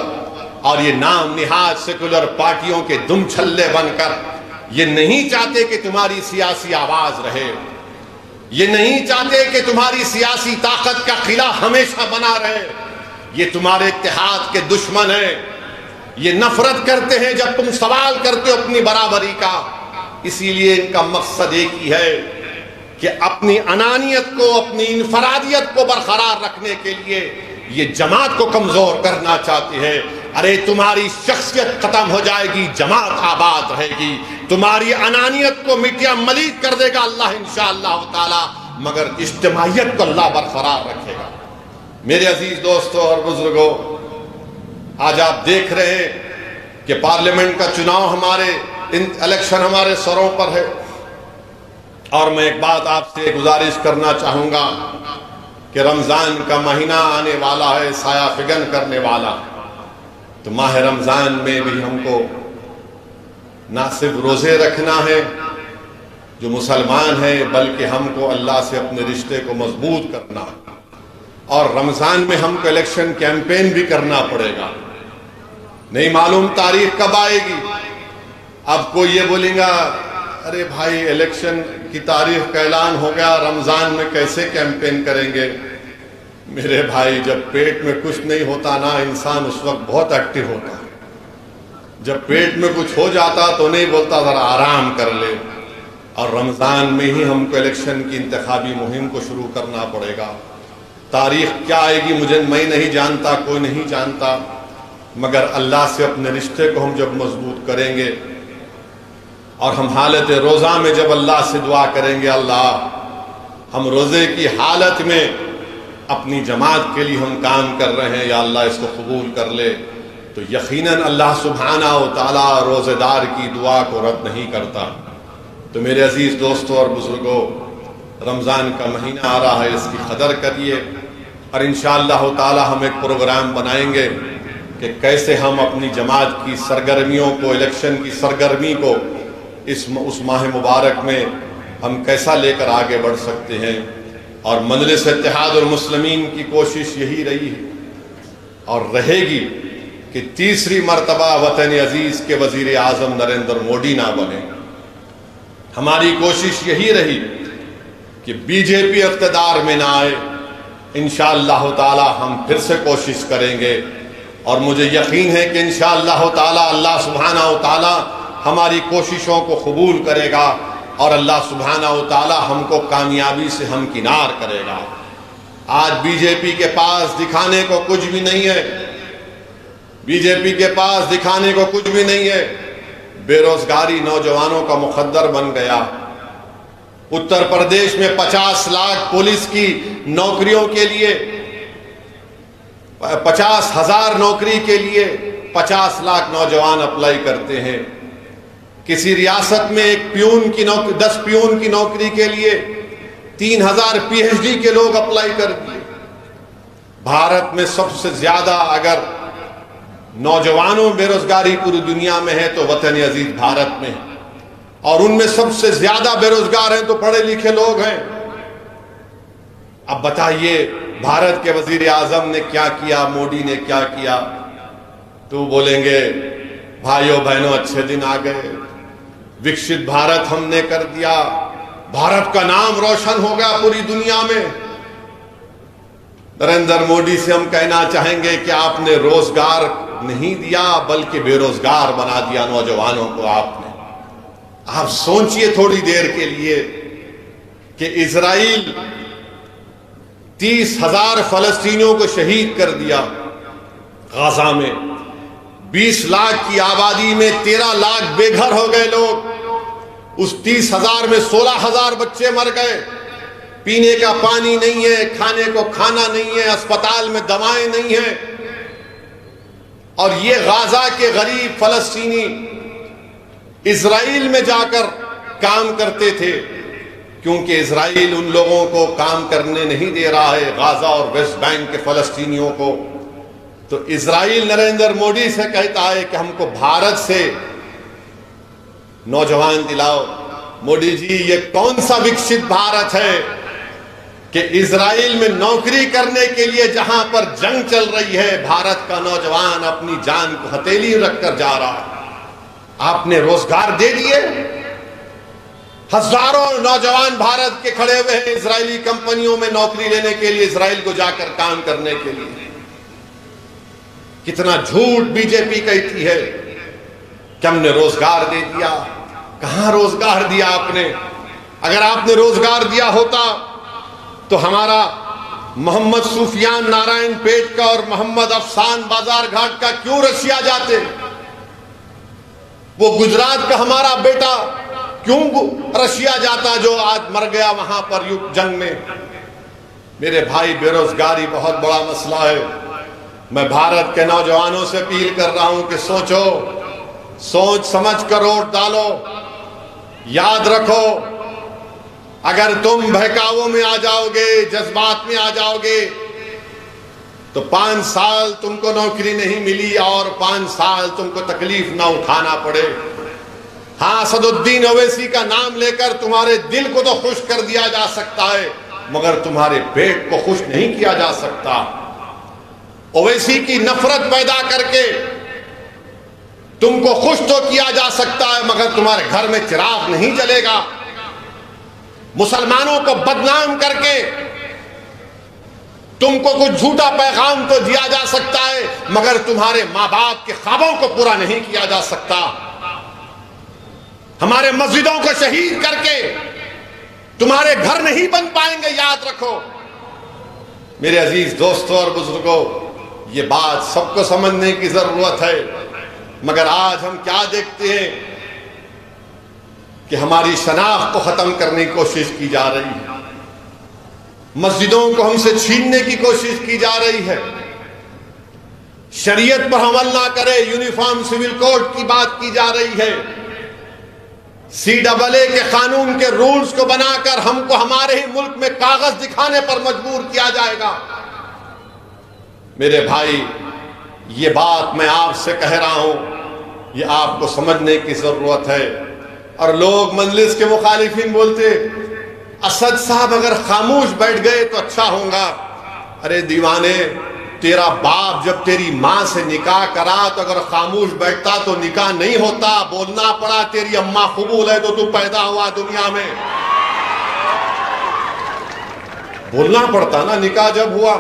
Speaker 1: और ये नाम निहाद सेकुलर पार्टियों के दुम छल्ले बनकर ये नहीं चाहते कि तुम्हारी सियासी आवाज रहे। ये नहीं चाहते कि तुम्हारी सियासी ताकत का किला हमेशा बना रहे। ये तुम्हारे इत्तेहाद के दुश्मन है। ये नफरत करते हैं जब तुम सवाल करते हो अपनी बराबरी का। इसीलिए इनका मकसद एक ही है कि अपनी अनानियत को, अपनी इनफरादियत को बरकरार रखने के लिए ये जमात को कमजोर करना चाहते हैं। अरे तुम्हारी शख्सियत खत्म हो जाएगी, जमात आबाद रहेगी। तुम्हारी अनानियत को मिटिया मलीद कर देगा अल्लाह इंशाअल्लाह ताला, मगर इज्तिमाइयत को अल्लाह बरकरार रखेगा। मेरे अजीज दोस्तों और बुजुर्गों, आज आप देख रहे हैं कि पार्लियामेंट का चुनाव इलेक्शन हमारे सरों पर है। और मैं एक बात आपसे गुजारिश करना चाहूंगा कि रमजान का महीना आने वाला है, साया फिगन करने वाला। तो माह रमजान में भी हमको ना सिर्फ रोजे रखना है जो मुसलमान है, बल्कि हमको अल्लाह से अपने रिश्ते को मजबूत करना है। और रमजान में हमको इलेक्शन कैंपेन भी करना पड़ेगा। नहीं मालूम तारीख कब आएगी। अब कोई ये बोलेगा अरे भाई इलेक्शन की तारीख का ऐलान हो गया, रमजान में कैसे कैंपेन करेंगे। मेरे भाई, जब पेट में कुछ नहीं होता ना, इंसान उस वक्त बहुत एक्टिव होता है। जब पेट में कुछ हो जाता तो नहीं बोलता जरा आराम कर ले। और रमजान में ही हमको इलेक्शन की इंतखाबी मुहिम को शुरू करना पड़ेगा। तारीख क्या आएगी मैं नहीं जानता, कोई नहीं जानता, मगर अल्लाह से अपने रिश्ते को हम जब मजबूत करेंगे और हम हालत रोज़ा में जब अल्लाह से दुआ करेंगे, अल्लाह हम रोज़े की हालत में अपनी जमात के लिए हम काम कर रहे हैं, या अल्लाह इसको कबूल कर ले, तो यकीनन अल्लाह सुब्हाना व तआला रोज़ेदार की दुआ को रद्द नहीं करता। तो मेरे अजीज़ दोस्तों और बुजुर्गों, रमज़ान का महीना आ रहा है, इसकी कदर करिए। और इंशाअल्लाह ताला हम एक प्रोग्राम बनाएंगे कि कैसे हम अपनी जमात की सरगर्मियों को, इलेक्शन की सरगर्मी को उस माह मुबारक में हम कैसा लेकर आगे बढ़ सकते हैं। और मजलिस इत्तेहादुल मुस्लिमीन की कोशिश यही रही है और रहेगी कि तीसरी मरतबा वतन अजीज के वजीर आजम नरेंद्र मोदी ना बने। हमारी कोशिश यही रही कि बीजेपी इक़्तिदार में ना आए। इंशाअल्लाह ताला हम फिर से कोशिश करेंगे और मुझे यकीन है कि इंशाअल्लाह ताला अल्लाह सुब्हाना व ताला हमारी कोशिशों को कबूल करेगा और अल्लाह सुब्हाना व ताला हमको कामयाबी से हमकिनार करेगा। आज बीजेपी के पास दिखाने को कुछ भी नहीं है। बीजेपी के पास दिखाने को कुछ भी नहीं है। बेरोजगारी नौजवानों का मुकद्दर बन गया। उत्तर प्रदेश में 50 लाख पुलिस की नौकरियों के लिए, 50,000 नौकरी के लिए 50 लाख नौजवान अप्लाई करते हैं। किसी रियासत में एक प्यून की नौकरी, 10 प्यून की नौकरी के लिए 3,000 PhD के लोग अप्लाई कर दिए। भारत में सबसे ज्यादा अगर नौजवानों बेरोजगारी पूरी दुनिया में है तो वतन अजीज भारत में है। और उनमें सबसे ज्यादा बेरोजगार हैं तो पढ़े लिखे लोग हैं। अब बताइए भारत के वजीर आजम ने क्या किया, मोदी ने क्या किया? तो बोलेंगे भाइयों बहनों अच्छे दिन आ गए, विकसित भारत हमने कर दिया, भारत का नाम रोशन हो गया पूरी दुनिया में। नरेंद्र मोदी से हम कहना चाहेंगे कि आपने रोजगार नहीं दिया बल्कि बेरोजगार बना दिया नौजवानों को आपने। आप सोचिए थोड़ी देर के लिए कि इजराइल 30,000 फलस्तीनियों को शहीद कर दिया गाजा में, 20 लाख की आबादी में 13 लाख बेघर हो गए लोग। उस 30,000 में 16,000 बच्चे मर गए, पीने का पानी नहीं है, खाने को खाना नहीं है, अस्पताल में दवाएं नहीं है। और ये गाजा के गरीब फलस्तीनी इजराइल में जाकर काम करते थे, क्योंकि इजराइल उन लोगों को काम करने नहीं दे रहा है, गाजा और वेस्ट बैंक के फलस्तीनियों को। तो इजराइल नरेंद्र मोदी से कहता है कि हमको भारत से नौजवान दिलाओ। मोदी जी, ये कौन सा विकसित भारत है कि इजराइल में नौकरी करने के लिए जहां पर जंग चल रही है, भारत का नौजवान अपनी जान को हथेली रखकर जा रहा है। आपने रोजगार दे दिए, हजारों नौजवान भारत के खड़े हुए हैं इजरायली कंपनियों में नौकरी लेने के लिए, इजराइल को जाकर काम करने के लिए। कितना झूठ बीजेपी कहती है कि हमने रोजगार दे दिया। कहां रोजगार दिया आपने? अगर आपने रोजगार दिया होता तो हमारा मोहम्मद सुफियान नारायण पेट का और मोहम्मद अफसान बाजार घाट का क्यों रशिया जाते? वो गुजरात का हमारा बेटा क्यों रशिया जाता जो आज मर गया वहां पर युद्ध जंग में? मेरे भाई, बेरोजगारी बहुत बड़ा मसला है। मैं भारत के नौजवानों से अपील कर रहा हूं कि सोचो, सोच समझ कर वोट डालो। याद रखो, अगर तुम बहकावों में आ जाओगे, जज्बात में आ जाओगे, तो 5 साल तुमको नौकरी नहीं मिली और 5 साल तुमको तकलीफ ना उठाना पड़े। हाँ, असदुद्दीन ओवैसी का नाम लेकर तुम्हारे दिल को तो खुश कर दिया जा सकता है, मगर तुम्हारे पेट को खुश नहीं किया जा सकता। ओवैसी की नफरत पैदा करके तुमको खुश तो किया जा सकता है, मगर तुम्हारे घर में चिराग नहीं जलेगा। मुसलमानों को बदनाम करके तुमको कुछ झूठा पैगाम तो दिया जा सकता है, मगर तुम्हारे मां बाप के ख्वाबों को पूरा नहीं किया जा सकता। हमारे मस्जिदों को शहीद करके तुम्हारे घर नहीं बन पाएंगे, याद रखो। मेरे अजीज दोस्तों और बुजुर्गों, ये बात सबको समझने की जरूरत है, मगर आज हम क्या देखते हैं कि हमारी शनाख्त को खत्म करने की कोशिश की जा रही है, मस्जिदों को हमसे छीनने की कोशिश की जा रही है, शरीयत पर अमल ना करे, यूनिफॉर्म सिविल कोड की बात की जा रही है, CAA के कानून के रूल्स को बनाकर हमको हमारे ही मुल्क में कागज दिखाने पर मजबूर किया जाएगा। मेरे भाई, ये बात मैं आपसे कह रहा हूं, ये आपको समझने की जरूरत है। और लोग मजलिस के मुखालिफिन बोलते, असद साहब अगर खामोश बैठ गए तो अच्छा होगा। अरे दीवाने, तेरा बाप जब तेरी मां से निकाह करा तो अगर खामोश बैठता तो निकाह नहीं होता, बोलना पड़ा। तेरी अम्मा कबूल है तो तू पैदा हुआ दुनिया में, बोलना पड़ता ना। निकाह जब हुआ,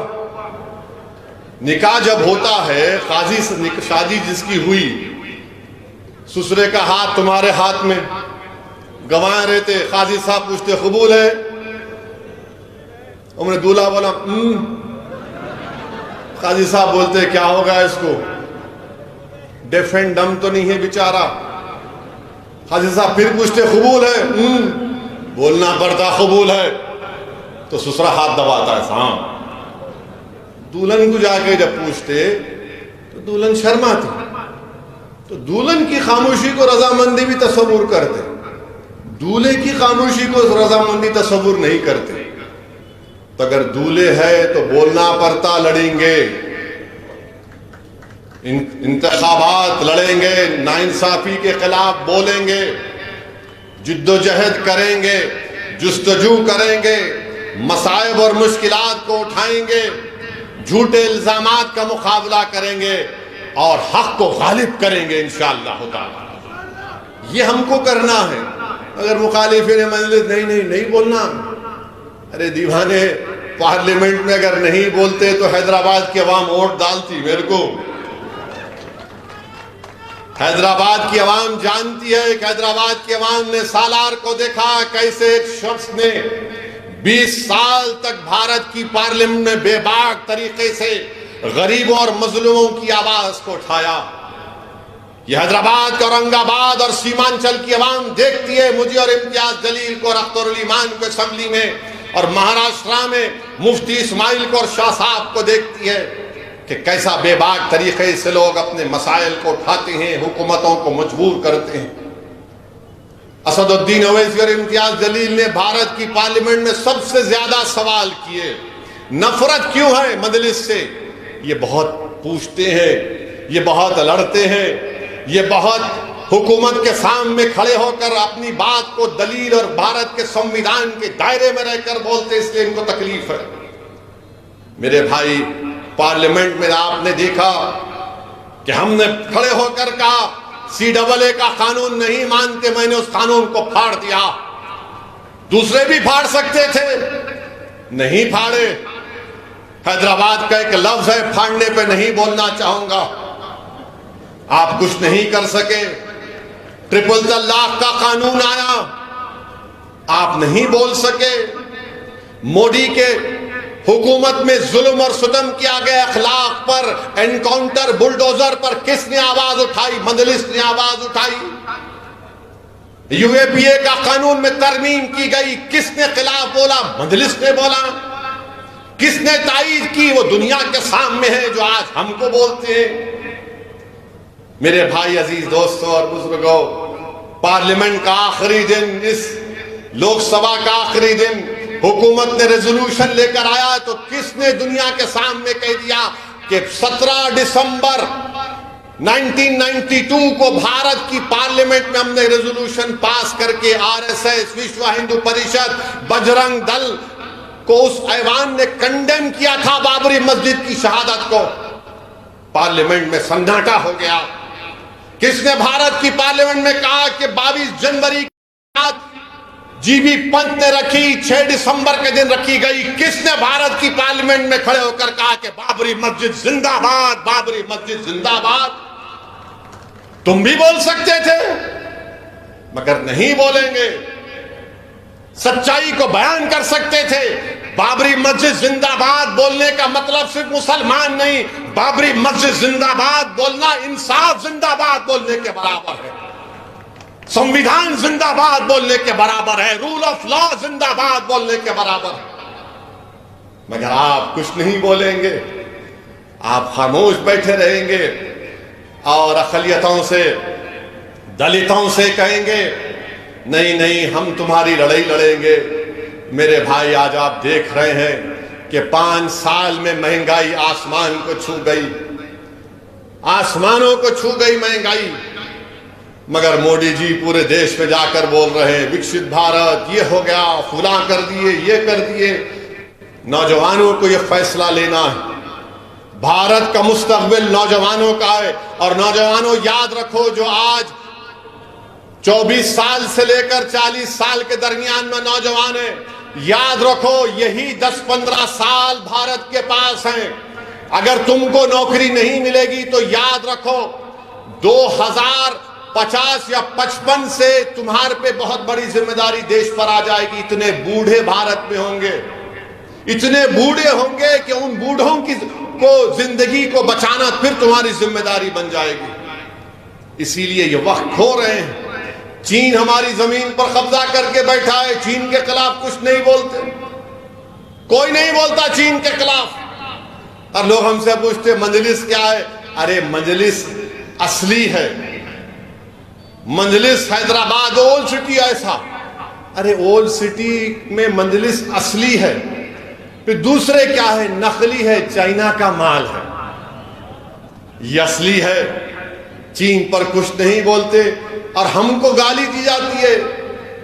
Speaker 1: निकाह जब होता है, काजी से शादी जिसकी हुई, ससुरे का हाथ तुम्हारे हाथ में, गवाए रहते, काजी साहब पूछते कबूल है? उन्होंने दूल्हा बोला काजी साहब बोलते क्या होगा इसको, डेफ एंड डम तो नहीं है बेचारा। काजी साहब फिर पूछते कबूल है? बोलना पड़ता कबूल है, तो ससुरा हाथ दबाता है साहब। दुल्हन को जाके जब पूछते तो दुल्हन शर्माती, तो दुल्हन की खामोशी को रजामंदी भी तस्वुर करते, दूल्हे की खामोशी को रजामंदी तस्वुर नहीं करते। तो अगर दूल्हे है तो बोलना पड़ता, लड़ेंगे, इंतखाबात लड़ेंगे, नाइंसाफी के खिलाफ बोलेंगे, जिद्दोजहद करेंगे, जुस्तजू करेंगे, मसाइब और मुश्किलात को उठाएंगे, झूठे इल्जामात का मुकाबला करेंगे और हक को गालिब करेंगे इंशाअल्लाह ताला। ये हमको करना है। अगर मुखालिफिन मजलिस नहीं बोलना, अरे दीवाने, पार्लियामेंट में अगर नहीं बोलते तो हैदराबाद की अवाम वोट डालती मेरे को। हैदराबाद की अवाम जानती है कि हैदराबाद की अवाम ने सालार को देखा कैसे एक शख्स ने 20 साल तक भारत की पार्लियामेंट में बेबाक तरीके से गरीबों और मजलूमों की आवाज को उठाया। यह हैदराबाद, औरंगाबाद और सीमांचल की अवाम देखती है मुझे और इम्तियाज जलील को, अख्तरुल ईमान को असेंबली में, और महाराष्ट्र में मुफ्ती इस्माइल को और शाह साहब को देखती है कि कैसा बेबाक तरीके से लोग अपने मसाइल को उठाते हैं, हुकूमतों को मजबूर करते हैं। असदुद्दीन ओवैसी और इम्तियाज जलील ने भारत की पार्लियामेंट में सबसे ज्यादा सवाल किए। नफरत क्यों है मजलिस से? ये बहुत पूछते हैं, ये बहुत लड़ते हैं, ये बहुत हुकूमत के सामने खड़े होकर अपनी बात को दलील और भारत के संविधान के दायरे में रहकर बोलते, इसलिए इनको तकलीफ है। मेरे भाई, पार्लियामेंट में आपने देखा कि हमने खड़े होकर कहा CAA का कानून नहीं मानते, मैंने उस कानून को फाड़ दिया। दूसरे भी फाड़ सकते थे, नहीं फाड़े। हैदराबाद का एक लफ्ज है, फाड़ने पे नहीं बोलना चाहूंगा। आप कुछ नहीं कर सके। ट्रिपल तलाक का कानून आया, आप नहीं बोल सके। मोदी के हुकूमत में जुल्म और सुतम किया गया अखलाक पर, एनकाउंटर, बुलडोजर पर किसने आवाज उठाई? मजलिस ने आवाज उठाई। UAPA का कानून में तरमीम की गई, किसने खिलाफ बोला? मजलिस ने बोला। किसने तायीद की? वो दुनिया के सामने है जो आज हमको बोलते हैं। मेरे भाई, अजीज दोस्तों और बुजुर्गों, पार्लियामेंट का आखिरी दिन, इस लोकसभा का आखिरी दिन, हुकूमत ने रेजोल्यूशन लेकर आया तो किसने दुनिया के सामने कह दिया कि 17 दिसंबर 1992 को भारत की पार्लियामेंट में हमने रेजोल्यूशन पास करके RSS, विश्व हिंदू परिषद, बजरंग दल को उस ऐवान ने कंडेम किया था बाबरी मस्जिद की शहादत को। पार्लियामेंट में सन्नाटा हो गया। किसने भारत की पार्लियामेंट में कहा कि 22 जनवरी GB पंत ने रखी, 6 दिसंबर के दिन रखी गई? किसने भारत की पार्लियामेंट में खड़े होकर कहा कि बाबरी मस्जिद जिंदाबाद, बाबरी मस्जिद जिंदाबाद? तुम भी बोल सकते थे, मगर नहीं बोलेंगे। सच्चाई को बयान कर सकते थे। बाबरी मस्जिद जिंदाबाद बोलने का मतलब सिर्फ मुसलमान नहीं, बाबरी मस्जिद जिंदाबाद बोलना इंसाफ जिंदाबाद बोलने के बराबर है, संविधान जिंदाबाद बोलने के बराबर है, रूल ऑफ लॉ जिंदाबाद बोलने के बराबर है। मगर आप कुछ नहीं बोलेंगे, आप खामोश बैठे रहेंगे और अक़लियतों से, दलितों से कहेंगे नहीं हम तुम्हारी लड़ाई लड़ेंगे। मेरे भाई, आज आप देख रहे हैं कि 5 साल में महंगाई आसमान को छू गई, आसमानों को छू गई महंगाई। मगर मोदी जी पूरे देश में जाकर बोल रहे हैं विकसित भारत, ये हो गया, फुला कर दिए, ये कर दिए। नौजवानों को ये फैसला लेना है। भारत का मुस्तकबिल नौजवानों का है। और नौजवानों, याद रखो, जो आज 24 साल से लेकर 40 साल के दरमियान में नौजवान है, याद रखो यही 10-15 साल भारत के पास हैं। अगर तुमको नौकरी नहीं मिलेगी तो याद रखो 2050 या 55 से तुम्हारे पे बहुत बड़ी जिम्मेदारी देश पर आ जाएगी। इतने बूढ़े भारत में होंगे, इतने बूढ़े होंगे कि उन बूढ़ों की को जिंदगी को बचाना फिर तुम्हारी जिम्मेदारी बन जाएगी। इसीलिए ये वक्त खो रहे हैं। चीन हमारी जमीन पर कब्जा करके बैठा है, चीन के खिलाफ कुछ नहीं बोलते, कोई नहीं बोलता चीन के खिलाफ। और लोग हमसे पूछते मजलिस क्या है? अरे मजलिस असली है, मजलिस हैदराबाद ओल्ड सिटी ऐसा। अरे ओल्ड सिटी में मजलिस असली है, फिर दूसरे क्या है? नकली है, चाइना का माल है। ये असली है। चीन पर कुछ नहीं बोलते और हमको गाली दी जाती है।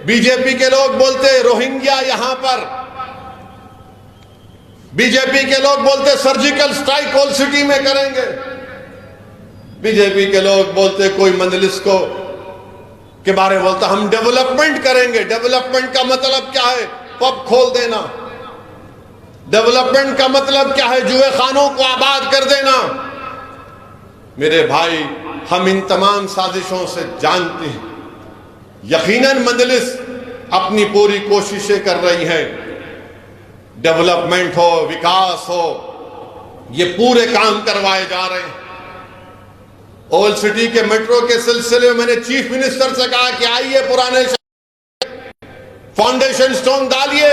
Speaker 1: बीजेपी के लोग बोलते रोहिंग्या यहां पर, बीजेपी के लोग बोलते सर्जिकल स्ट्राइक ओल्ड सिटी में करेंगे, बीजेपी के लोग बोलते कोई मंजलिस को के बारे में बोलता हम डेवलपमेंट करेंगे। डेवलपमेंट का मतलब क्या है? पब खोल देना। डेवलपमेंट का मतलब क्या है? जुए खानों को आबाद कर देना। मेरे भाई, हम इन तमाम साजिशों से जानते हैं, यकीनन मंजलिस अपनी पूरी कोशिशें कर रही है, डेवलपमेंट हो, विकास हो, ये पूरे काम करवाए जा रहे हैं। ओल्ड सिटी के मेट्रो के सिलसिले में मैंने चीफ मिनिस्टर से कहा कि आइए पुराने फाउंडेशन स्टोन डालिए।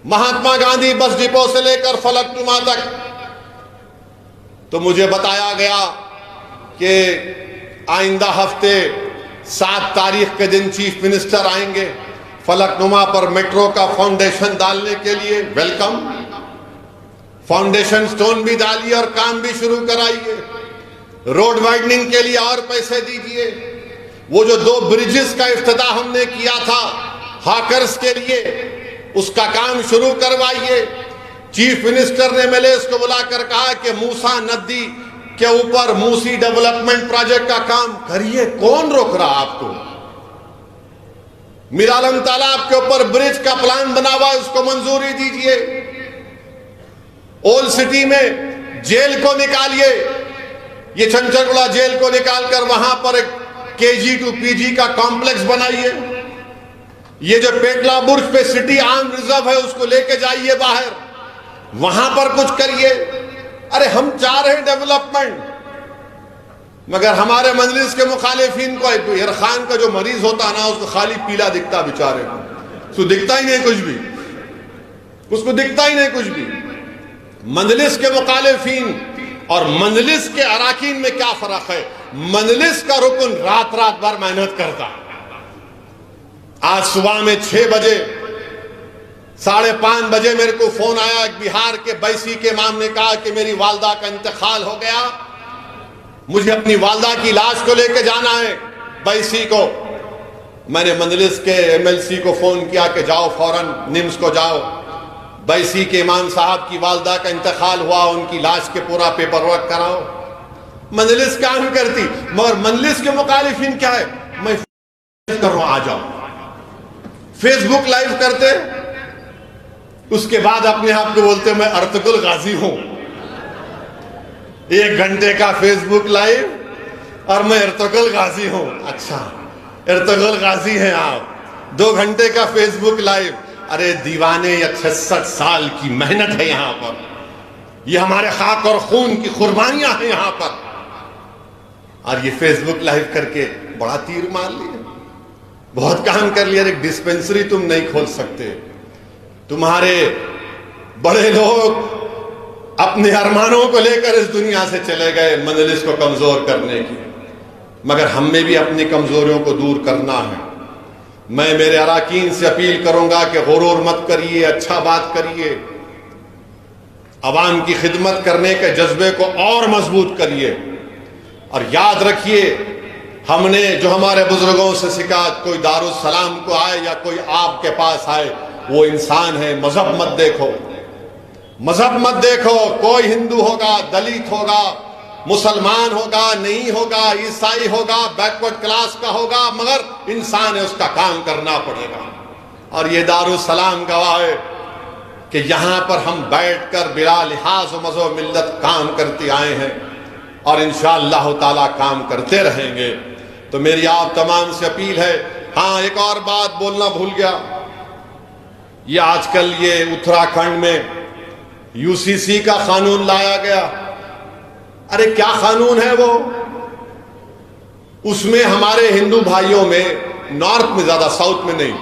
Speaker 1: महात्मा गांधी बस डिपो से लेकर फलकनुमा तक, तो मुझे बताया गया कि आइंदा हफ्ते 7 तारीख के दिन चीफ मिनिस्टर आएंगे फलकनुमा पर मेट्रो का फाउंडेशन डालने के लिए। वेलकम, फाउंडेशन स्टोन भी डालिए और काम भी शुरू कराइए। रोड वाइडनिंग के लिए और पैसे दीजिए। वो जो 2 ब्रिजेस का इफ्तिताह हमने किया था हाकर्स के लिए, उसका काम शुरू करवाइए। चीफ मिनिस्टर ने एमएलएस को बुलाकर कहा कि मूसा नदी के ऊपर मूसी डेवलपमेंट प्रोजेक्ट का काम करिए, कौन रोक रहा आपको? मीरालम तालाब के ऊपर ब्रिज का प्लान बना हुआ है, उसको मंजूरी दीजिए। ओल्ड सिटी में जेल को निकालिए, ये चंचलगुड़ा जेल को निकालकर वहां पर एक केजी टू पीजी का कॉम्प्लेक्स बनाइए। ये जो पेटला बुर्ज पे सिटी आर्म रिजर्व है उसको लेके जाइए बाहर, वहां पर कुछ करिए। अरे हम चाह रहे हैं डेवलपमेंट, मगर हमारे मजलिस के मुखालिफिन को, इरखान का जो मरीज होता ना उसको खाली पीला दिखता, बेचारे को उसको दिखता ही नहीं कुछ भी, उसको दिखता ही नहीं कुछ भी। मजलिस के मुखालिफिन और मजलिस के अराकीन में क्या फर्क है? मजलिस का रुकन रात रात भर मेहनत करता। आज सुबह में 6 बजे 5:30 बजे मेरे को फोन आया, एक बिहार के बैसी के इमाम ने कहा कि मेरी वालदा का इंतकाल हो गया, मुझे अपनी वालदा की लाश को लेकर जाना है बैसी को। मैंने मजलिस के एमएलसी को फोन किया कि जाओ फौरन निम्स को जाओ, बैसी के इमाम साहब की वालदा का इंतकाल हुआ, उनकी लाश के पूरा पेपर वर्क कराओ। मजलिस काम करती, मगर मजलिस के मुखालिफिन क्या है? मैं कर रहा हूं, आ जाओ। फेसबुक लाइव करते, उसके बाद अपने आप को बोलते मैं अर्तुगरुल गाजी हूं। 1 घंटे का फेसबुक लाइव और मैं अर्तुगरुल गाजी हूं। अच्छा, अर्तुगरुल गाजी हैं आप। 2 घंटे का फेसबुक लाइव। अरे दीवाने, या 66 साल की मेहनत है यहां पर, ये हमारे खाक और खून की कुर्बानियां हैं यहां पर, और ये फेसबुक लाइव करके बड़ा तीर मार लिया, बहुत काम कर लिया। एक डिस्पेंसरी तुम नहीं खोल सकते, तुम्हारे बड़े लोग अपने अरमानों को लेकर इस दुनिया से चले गए मजलिस को कमजोर करने की, मगर हम में भी अपनी कमजोरियों को दूर करना है। मैं मेरे अराकीन से अपील करूंगा कि गुरूर मत करिए, अच्छा बात करिए, अवाम की खिदमत करने के जज्बे को और मजबूत करिए। और याद रखिए, हमने जो हमारे बुजुर्गों से सीखा, कोई दारुल सलाम को आए या कोई आपके पास आए, वो इंसान है। मजहब मत देखो, मजहब मत देखो। कोई हिंदू होगा, दलित होगा, मुसलमान होगा, नहीं होगा, ईसाई होगा, बैकवर्ड क्लास का होगा, मगर इंसान है, उसका काम करना पड़ेगा। और ये दारुल सलाम गवाह है कि यहां पर हम बैठकर बिला लिहाज मज़हब मिल्लत काम करते आए हैं और इंशाअल्लाह ताला काम करते रहेंगे। तो मेरी आप तमाम से अपील है। हाँ, एक और बात बोलना भूल गया, ये आजकल ये उत्तराखंड में यूसीसी का कानून लाया गया। अरे क्या कानून है वो? उसमें हमारे हिंदू भाइयों में, नॉर्थ में ज्यादा, साउथ में नहीं,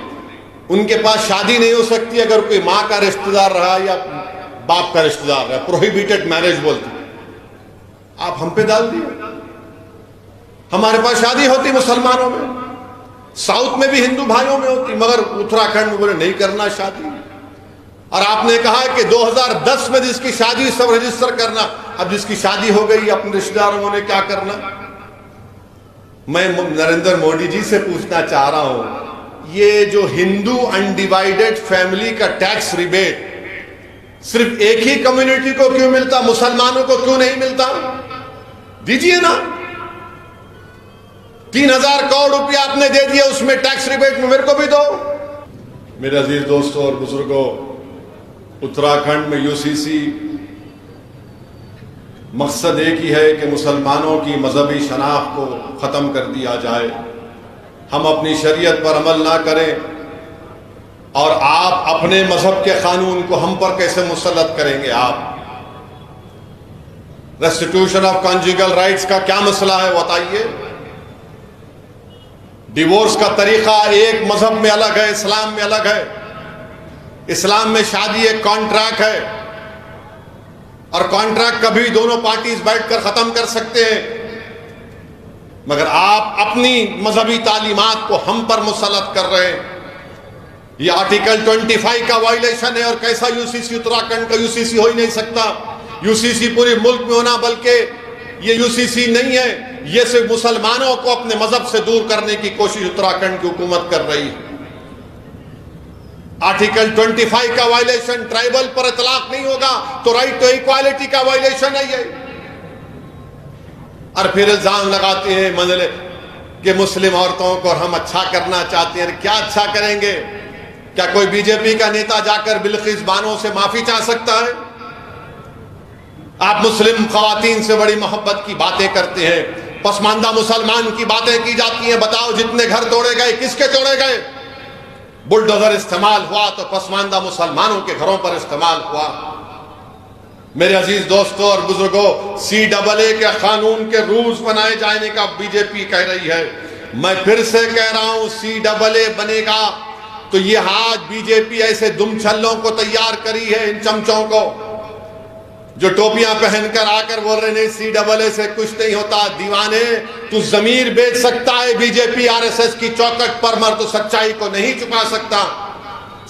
Speaker 1: उनके पास शादी नहीं हो सकती अगर कोई माँ का रिश्तेदार रहा या बाप का रिश्तेदार रहा। प्रोहिबिटेड मैरिज बोलते, आप हम पे डाल दिए। हमारे पास शादी होती मुसलमानों में, साउथ में भी हिंदू भाइयों में होती, मगर उत्तराखंड में बोले नहीं करना शादी। और आपने कहा कि 2010 में जिसकी शादी सब रजिस्टर करना। अब जिसकी शादी हो गई अपने रिश्तेदारों ने क्या करना? मैं नरेंद्र मोदी जी से पूछना चाह रहा हूं, ये जो हिंदू अनडिवाइडेड फैमिली का टैक्स रिबेट सिर्फ एक ही कम्युनिटी को क्यों मिलता, मुसलमानों को क्यों नहीं मिलता? दीजिए ना। 3000 करोड़ रुपया आपने दे दिया, उसमें टैक्स रिबेट में मेरे को भी दो। मेरे अजीज दोस्तों और बुजुर्गों, उत्तराखंड में यूसीसी मकसद एक ही है कि मुसलमानों की मजहबी शनाख्त को ख़त्म कर दिया जाए। हम अपनी शरीयत पर अमल ना करें और आप अपने मजहब के कानून को हम पर कैसे मुसल्लत करेंगे? आप रेस्टिट्यूशन ऑफ कॉन्जुगल राइट्स का क्या मसला है बताइए। डिवोर्स का तरीका एक मजहब में अलग है, इस्लाम में अलग है। इस्लाम में शादी एक कॉन्ट्रैक्ट है और कॉन्ट्रैक्ट कभी दोनों पार्टीज बैठकर खत्म कर सकते हैं, मगर आप अपनी मजहबी तालीमात को हम पर मुसल्लत कर रहे हैं। ये आर्टिकल 25 का वायलेशन है। और कैसा यूसीसी? उत्तराखंड का यूसीसी हो ही नहीं सकता। यूसीसी पूरे मुल्क में होना, बल्कि ये यूसीसी नहीं है, ये सिर्फ मुसलमानों को अपने मजहब से दूर करने की कोशिश उत्तराखंड की हुकूमत कर रही है। आर्टिकल 25 का वायलेशन, ट्राइबल पर इतलाक नहीं होगा तो राइट टू इक्वालिटी का वायलेशन है ये। और फिर इल्जाम लगाते हैं मंजले कि मुस्लिम औरतों को हम अच्छा करना चाहते हैं। क्या अच्छा करेंगे? क्या कोई बीजेपी का नेता जाकर बिल्किस बानो से माफी चाह सकता है? आप मुस्लिम खवातीन से बड़ी मोहब्बत की बातें करते हैं, पसमानदा मुसलमान की बातें की जाती हैं। बताओ, जितने घर तोड़े गए किसके तोड़े गए? बुलडोजर इस्तेमाल हुआ तो पसमानदा मुसलमानों के घरों पर इस्तेमाल हुआ। मेरे अजीज दोस्तों और बुजुर्गों, CAA के कानून के रूल्स बनाए जाने का बीजेपी कह रही है। मैं फिर से कह रहा हूं, CAA बनेगा तो ये आज बीजेपी ऐसे दुमछल्लों को तैयार करी है, इन चमचों को जो टोपियां पहनकर आकर बोल रहे नहीं CAA से कुछ नहीं होता। दीवाने, तू जमीर बेच सकता है बीजेपी RSS की चौखट पर, मर तो सच्चाई को नहीं छुपा सकता।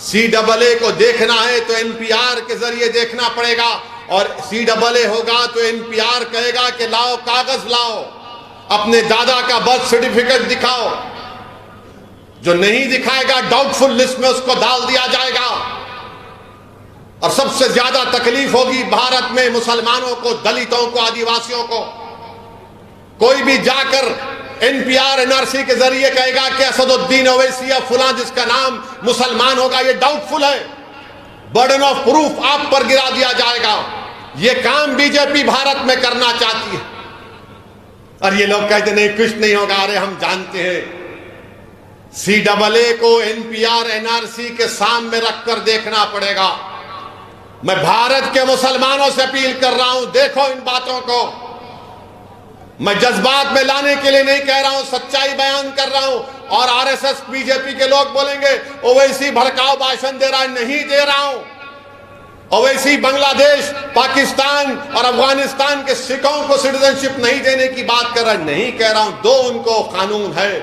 Speaker 1: CAA को देखना है तो NPR के जरिए देखना पड़ेगा, और CAA होगा तो NPR कहेगा कि लाओ कागज लाओ, अपने दादा का बर्थ सर्टिफिकेट दिखाओ। जो नहीं दिखाएगा डाउटफुल लिस्ट में उसको डाल दिया जाएगा। और सबसे ज्यादा तकलीफ होगी भारत में मुसलमानों को, दलितों को, आदिवासियों को। कोई भी जाकर NPR NRC के जरिए कहेगा कि असदुद्दीन ओवैसी या फुला जिसका नाम मुसलमान होगा, ये डाउटफुल है। बर्डन ऑफ प्रूफ आप पर गिरा दिया जाएगा। ये काम बीजेपी भारत में करना चाहती है। और ये लोग कहते नहीं कुछ नहीं होगा। अरे हम जानते हैं, CAA को NPR NRC के सामने रखकर देखना पड़ेगा। मैं भारत के मुसलमानों से अपील कर रहा हूं, देखो इन बातों को। मैं जज्बात में लाने के लिए नहीं कह रहा हूं, सच्चाई बयान कर रहा हूं। और RSS बीजेपी के लोग बोलेंगे ओवैसी भड़काऊ भाषण दे रहा है, नहीं दे रहा हूं। ओवैसी बांग्लादेश, पाकिस्तान और अफगानिस्तान के सिखों को सिटीजनशिप नहीं देने की बात कर रहा है, नहीं कह रहा हूं। दो उनको कानून है,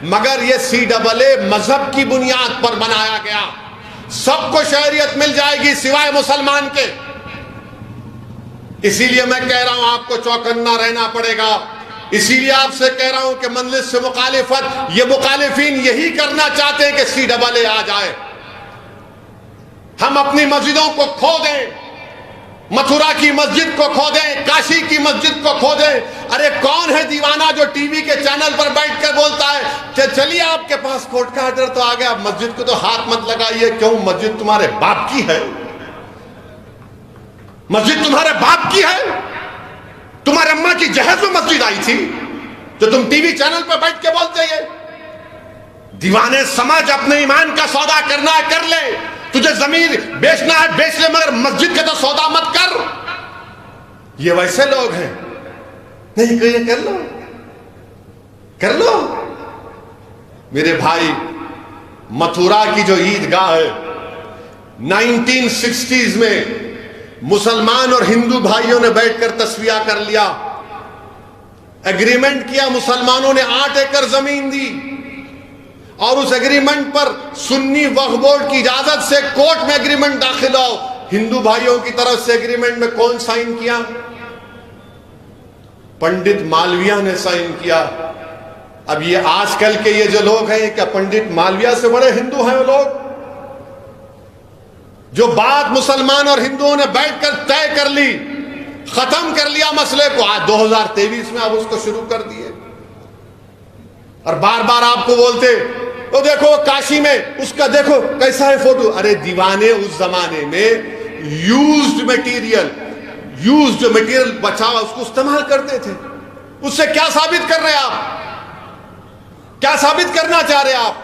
Speaker 1: मगर यह CAA मजहब की बुनियाद पर बनाया गया। सबको शहरियत मिल जाएगी सिवाय मुसलमान के। इसीलिए मैं कह रहा हूं आपको चौकन्ना रहना पड़ेगा। इसीलिए आपसे कह रहा हूं कि मजलिस से मुखालिफत, ये मुखालिफिन यही करना चाहते हैं कि CAA आ जाए। हम अपनी मस्जिदों को खो दें, मथुरा की मस्जिद को खो दें, काशी की मस्जिद को खो दें। अरे कौन है दीवाना जो टीवी के चैनल पर बैठकर बोलता है चलिए आपके पास कोर्ट का ऑर्डर तो आ गया, मस्जिद को तो हाथ मत लगाइए। क्यों? मस्जिद तुम्हारे बाप की है, मस्जिद तुम्हारे बाप की है। तुम्हारे अम्मा की जहेज में मस्जिद आई थी जो तुम टीवी चैनल पर बैठ के बोलते हैं। दीवाने समझ, अपने ईमान का सौदा करना है कर ले, तुझे जमीन बेचना है बेच ले, मगर मस्जिद के तो सौदा मत कर। ये वैसे लोग हैं, नहीं कहिए कर लो कर लो। मेरे भाई, मथुरा की जो ईदगाह है 1960s में मुसलमान और हिंदू भाइयों ने बैठकर तस्वीया कर लिया, एग्रीमेंट किया। मुसलमानों ने 8 एकड़ जमीन दी और उस एग्रीमेंट पर सुन्नी वक्फ बोर्ड की इजाजत से कोर्ट में एग्रीमेंट दाखिल हो। हिंदू भाइयों की तरफ से एग्रीमेंट में कौन साइन किया? पंडित मालविया ने साइन किया। अब ये आजकल के ये जो लोग हैं, क्या पंडित मालविया से बड़े हिंदू हैं वो लोग? जो बात मुसलमान और हिंदुओं ने बैठकर तय कर ली, खत्म कर लिया मसले को, आज 2023 में अब उसको शुरू कर दिए। और बार बार आपको बोलते, तो देखो काशी में उसका देखो कैसा है फोटो। अरे दीवाने, उस जमाने में यूज्ड मटेरियल बचा उसको इस्तेमाल करते थे। उससे क्या साबित कर रहे आप? क्या साबित करना चाह रहे आप?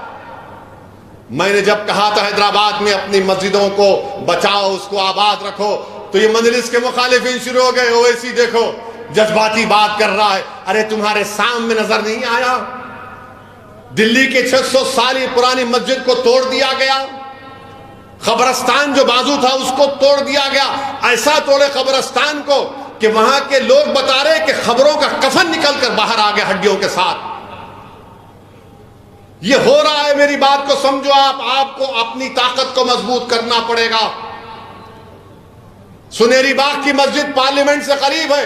Speaker 1: मैंने जब कहा था हैदराबाद में अपनी मस्जिदों को बचाओ, उसको आबाद रखो, तो ये मजलिस के मुखालिफिन शुरू हो गए, ओवैसी देखो जज्बाती बात कर रहा है। अरे तुम्हारे सामने नजर नहीं आया? दिल्ली के 600 साल पुरानी मस्जिद को तोड़ दिया गया, कब्रस्तान जो बाजू था उसको तोड़ दिया गया। ऐसा तोड़े कब्रस्तान को कि वहां के लोग बता रहे कि खबरों का कफन निकल कर बाहर आ गया हड्डियों के साथ। ये हो रहा है, मेरी बात को समझो आप। आपको अपनी ताकत को मजबूत करना पड़ेगा। सुनेरी बाग की मस्जिद पार्लियामेंट से करीब है।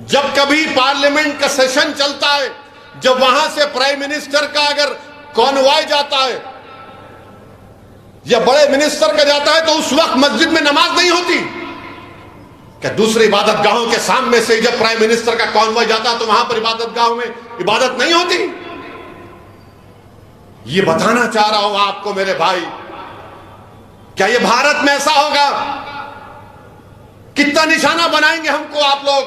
Speaker 1: जब कभी पार्लियामेंट का सेशन चलता है, जब वहां से प्राइम मिनिस्टर का अगर कॉन्वॉय जाता है या बड़े मिनिस्टर का जाता है, तो उस वक्त मस्जिद में नमाज नहीं होती। क्या दूसरी इबादत गाहों के सामने से जब प्राइम मिनिस्टर का कॉन्वॉय जाता है तो वहां पर इबादत गाहों में इबादत नहीं होती? ये बताना चाह रहा हूं आपको मेरे भाई। क्या ये भारत में ऐसा होगा? कितना निशाना बनाएंगे हमको आप लोग?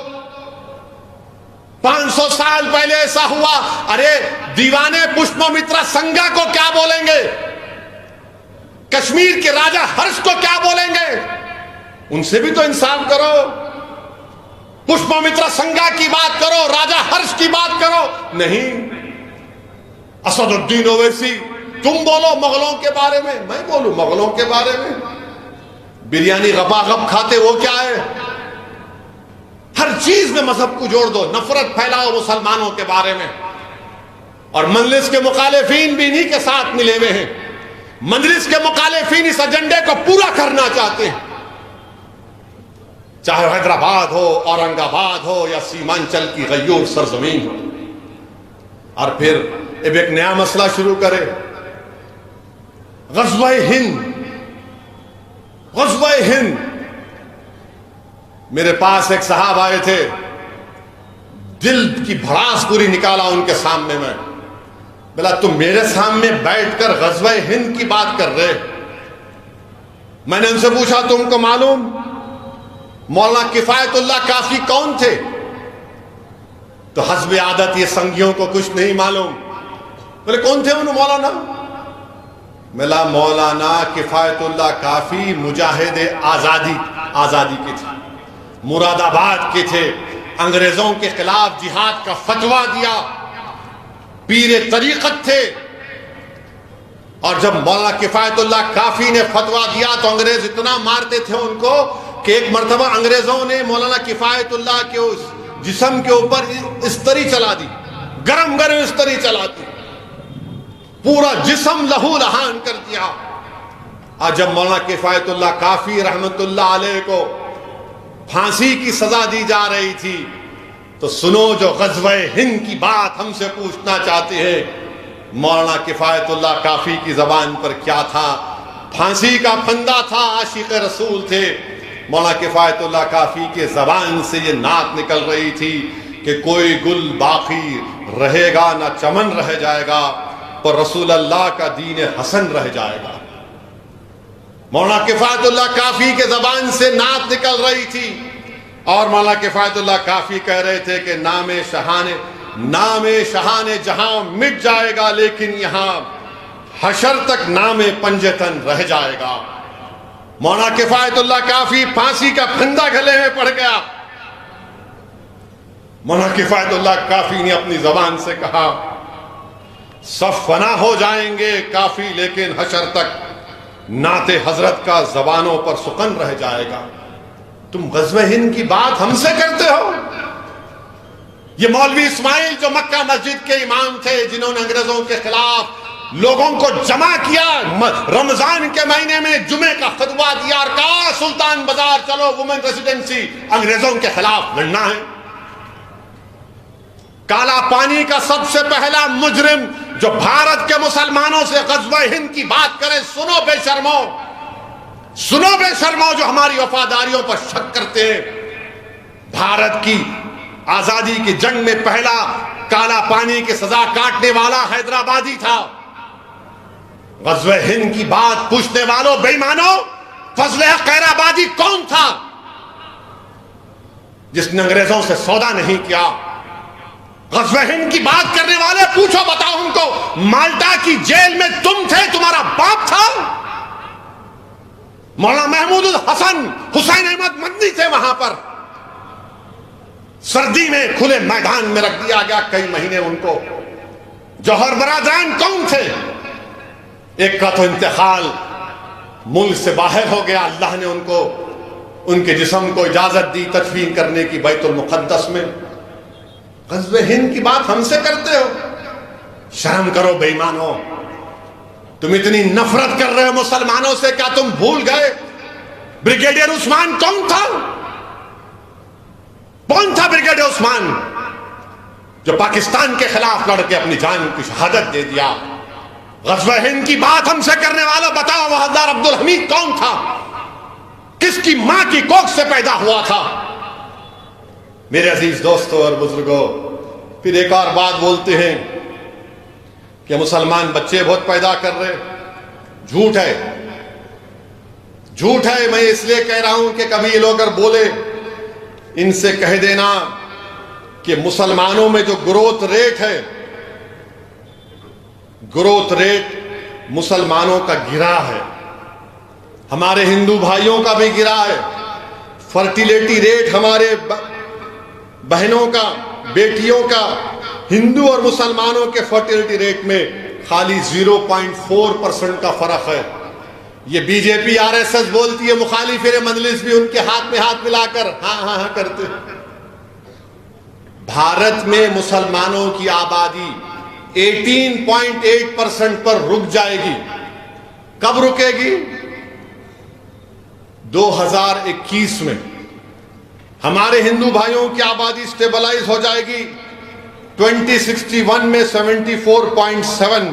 Speaker 1: 500 साल पहले ऐसा हुआ। अरे दीवाने पुष्पमित्रा संगा को क्या बोलेंगे? कश्मीर के राजा हर्ष को क्या बोलेंगे? उनसे भी तो इंसाफ करो। पुष्पमित्रा संगा की बात करो, राजा हर्ष की बात करो। नहीं, असदुद्दीन ओवैसी तुम बोलो मुगलों के बारे में, मैं बोलूं मुगलों के बारे में। बिरयानी गपागप खाते वो क्या है? हर चीज में मजहब को जोड़ दो, नफरत फैलाओ मुसलमानों के बारे में। और मजलिस के मुखालिफिन भी इन्हीं के साथ मिले हुए हैं। मजलिस के मुखालिफिन इस एजेंडे को पूरा करना चाहते हैं, चाहे हैदराबाद हो, औरंगाबाद हो या सीमांचल की गयूर सरजमीन हो। और फिर अब एक नया मसला शुरू करे, ग़ज़वा-ए हिंद। मेरे पास एक साहब आए थे, दिल की भड़ास पूरी निकाला उनके सामने में। बोला तुम मेरे सामने बैठकर ग़ज़वा-ए हिंद की बात कर रहे? मैंने उनसे पूछा तुमको मालूम मौलाना किफायतुल्लाह काफी कौन थे? तो हस्ब आदत ये संगियों को कुछ नहीं मालूम। बोले कौन थे उन मौलाना? मिला मौलाना किफायतुल्लाह काफी मुजाहिद आजादी के थे, मुरादाबाद के थे। अंग्रेजों के खिलाफ जिहाद का फतवा दिया, पीरे तरीकत थे। और जब मौलाना किफायतुल्लाह काफी ने फतवा दिया तो अंग्रेज इतना मारते थे उनको कि एक मरतबा अंग्रेजों ने मौलाना किफायतुल्लाह के उस जिस्म के ऊपर इस्तरी चला दी, गरम गरम इस्तरी चला दी, पूरा जिस्म लहू लहान कर दिया। और जब मौलाना किफायतुल्लाह काफी रहमतुल्लाह अलैह को फांसी की सजा दी जा रही थी, तो सुनो जो ग़ज़वा-ए हिंद की बात हमसे पूछना चाहते हैं, मौलाना किफायतुल्लाह काफी की जबान पर क्या था? फांसी का फंदा था, आशिक़ रसूल थे। मौलाना किफायतुल्लाह काफी के जबान से ये नात निकल रही थी कि कोई गुल बाकी रहेगा ना चमन रह जाएगा, पर रसूल अल्लाह का दीन हसन रह जाएगा। मौलाना किफायतुल्लाह काफी के जबान से नात निकल रही थी और मौलाना किफायतुल्लाह काफी कह रहे थे कि नामे शहाने जहां मिट जाएगा, लेकिन यहां हशर तक नामे पंजतन रह जाएगा। मौलाना किफायतुल्लाह काफी फांसी का फंदा गले में पड़ गया। मौलाना किफायतुल्लाह काफी ने अपनी जबान से कहा, सब फना हो जाएंगे काफी, लेकिन हशर तक नाते हजरत का जबानों पर सुकन रह जाएगा। तुम ग़ज़वा-ए हिंद की बात हमसे करते हो? ये मौलवी इस्माइल जो मक्का मस्जिद के इमाम थे, जिन्होंने अंग्रेजों के खिलाफ लोगों को जमा किया, रमजान के महीने में जुमे का खुतबा दिया और कहा सुल्तान बाजार चलो वुमेन रेसिडेंसी, अंग्रेजों के खिलाफ लड़ना है।
Speaker 2: काला पानी का सबसे पहला मुजरिम जो भारत के मुसलमानों से ग़ज़वा हिंद की बात करे, सुनो बेशर्मो, सुनो बेशर्मो जो हमारी वफादारियों पर शक करते हैं। भारत की आजादी की जंग में पहला काला पानी की सजा काटने वाला हैदराबादी था। ग़ज़वा हिंद की बात पूछने वालों बेईमानों, फजल हक कैराबादी कौन था जिसने अंग्रेजों से सौदा नहीं किया? ग़ज़वा हिंद की बात करने वाले पूछो, बताओ उनको, माल्टा की जेल में तुम थे, तुम्हारा बाप था? मौलाना महमूद हसन हुसैन अहमद मदनी थे वहां पर। सर्दी में खुले मैदान में रख दिया गया कई महीने उनको। जौहर बरादरान कौन थे? एक का तो इंतकाल मुल्क से बाहर हो गया, अल्लाह ने उनको उनके जिस्म को इजाजत दी तदफीन करने की बैतुल मुक़द्दस में। ग़ज़वा हिंद की बात हमसे करते हो? शर्म करो बेईमानो। तुम इतनी नफरत कर रहे हो मुसलमानों से, क्या तुम भूल गए ब्रिगेडियर उस्मान कौन था? कौन था ब्रिगेडियर उस्मान जो पाकिस्तान के खिलाफ लड़के अपनी जान की शहादत दे दिया? ग़ज़वा हिंद की बात हमसे करने वाला बताओ, वहादार अब्दुल हमीद कौन था? किसकी मां की कोख से पैदा हुआ था? मेरे अजीज दोस्तों और बुजुर्गों, फिर एक और बात बोलते हैं कि मुसलमान बच्चे बहुत पैदा कर रहे। झूठ है, झूठ है। मैं इसलिए कह रहा हूं कि कभी ये लोग अगर बोले, इनसे कह देना कि मुसलमानों में जो ग्रोथ रेट है, ग्रोथ रेट मुसलमानों का गिरा है, हमारे हिंदू भाइयों का भी गिरा है। फर्टिलिटी रेट हमारे बहनों का, बेटियों का, हिंदू और मुसलमानों के फर्टिलिटी रेट में खाली 0.4% का फर्क है। ये बीजेपी आरएसएस बोलती है, मुखालिफ मजलिस भी उनके हाथ में हाथ मिलाकर हाँ हाँ हाँ करते। भारत में मुसलमानों की आबादी 18.8% पर रुक जाएगी। कब रुकेगी? 2021 में हमारे हिंदू भाइयों की आबादी स्टेबलाइज हो जाएगी 2061 में 74.7।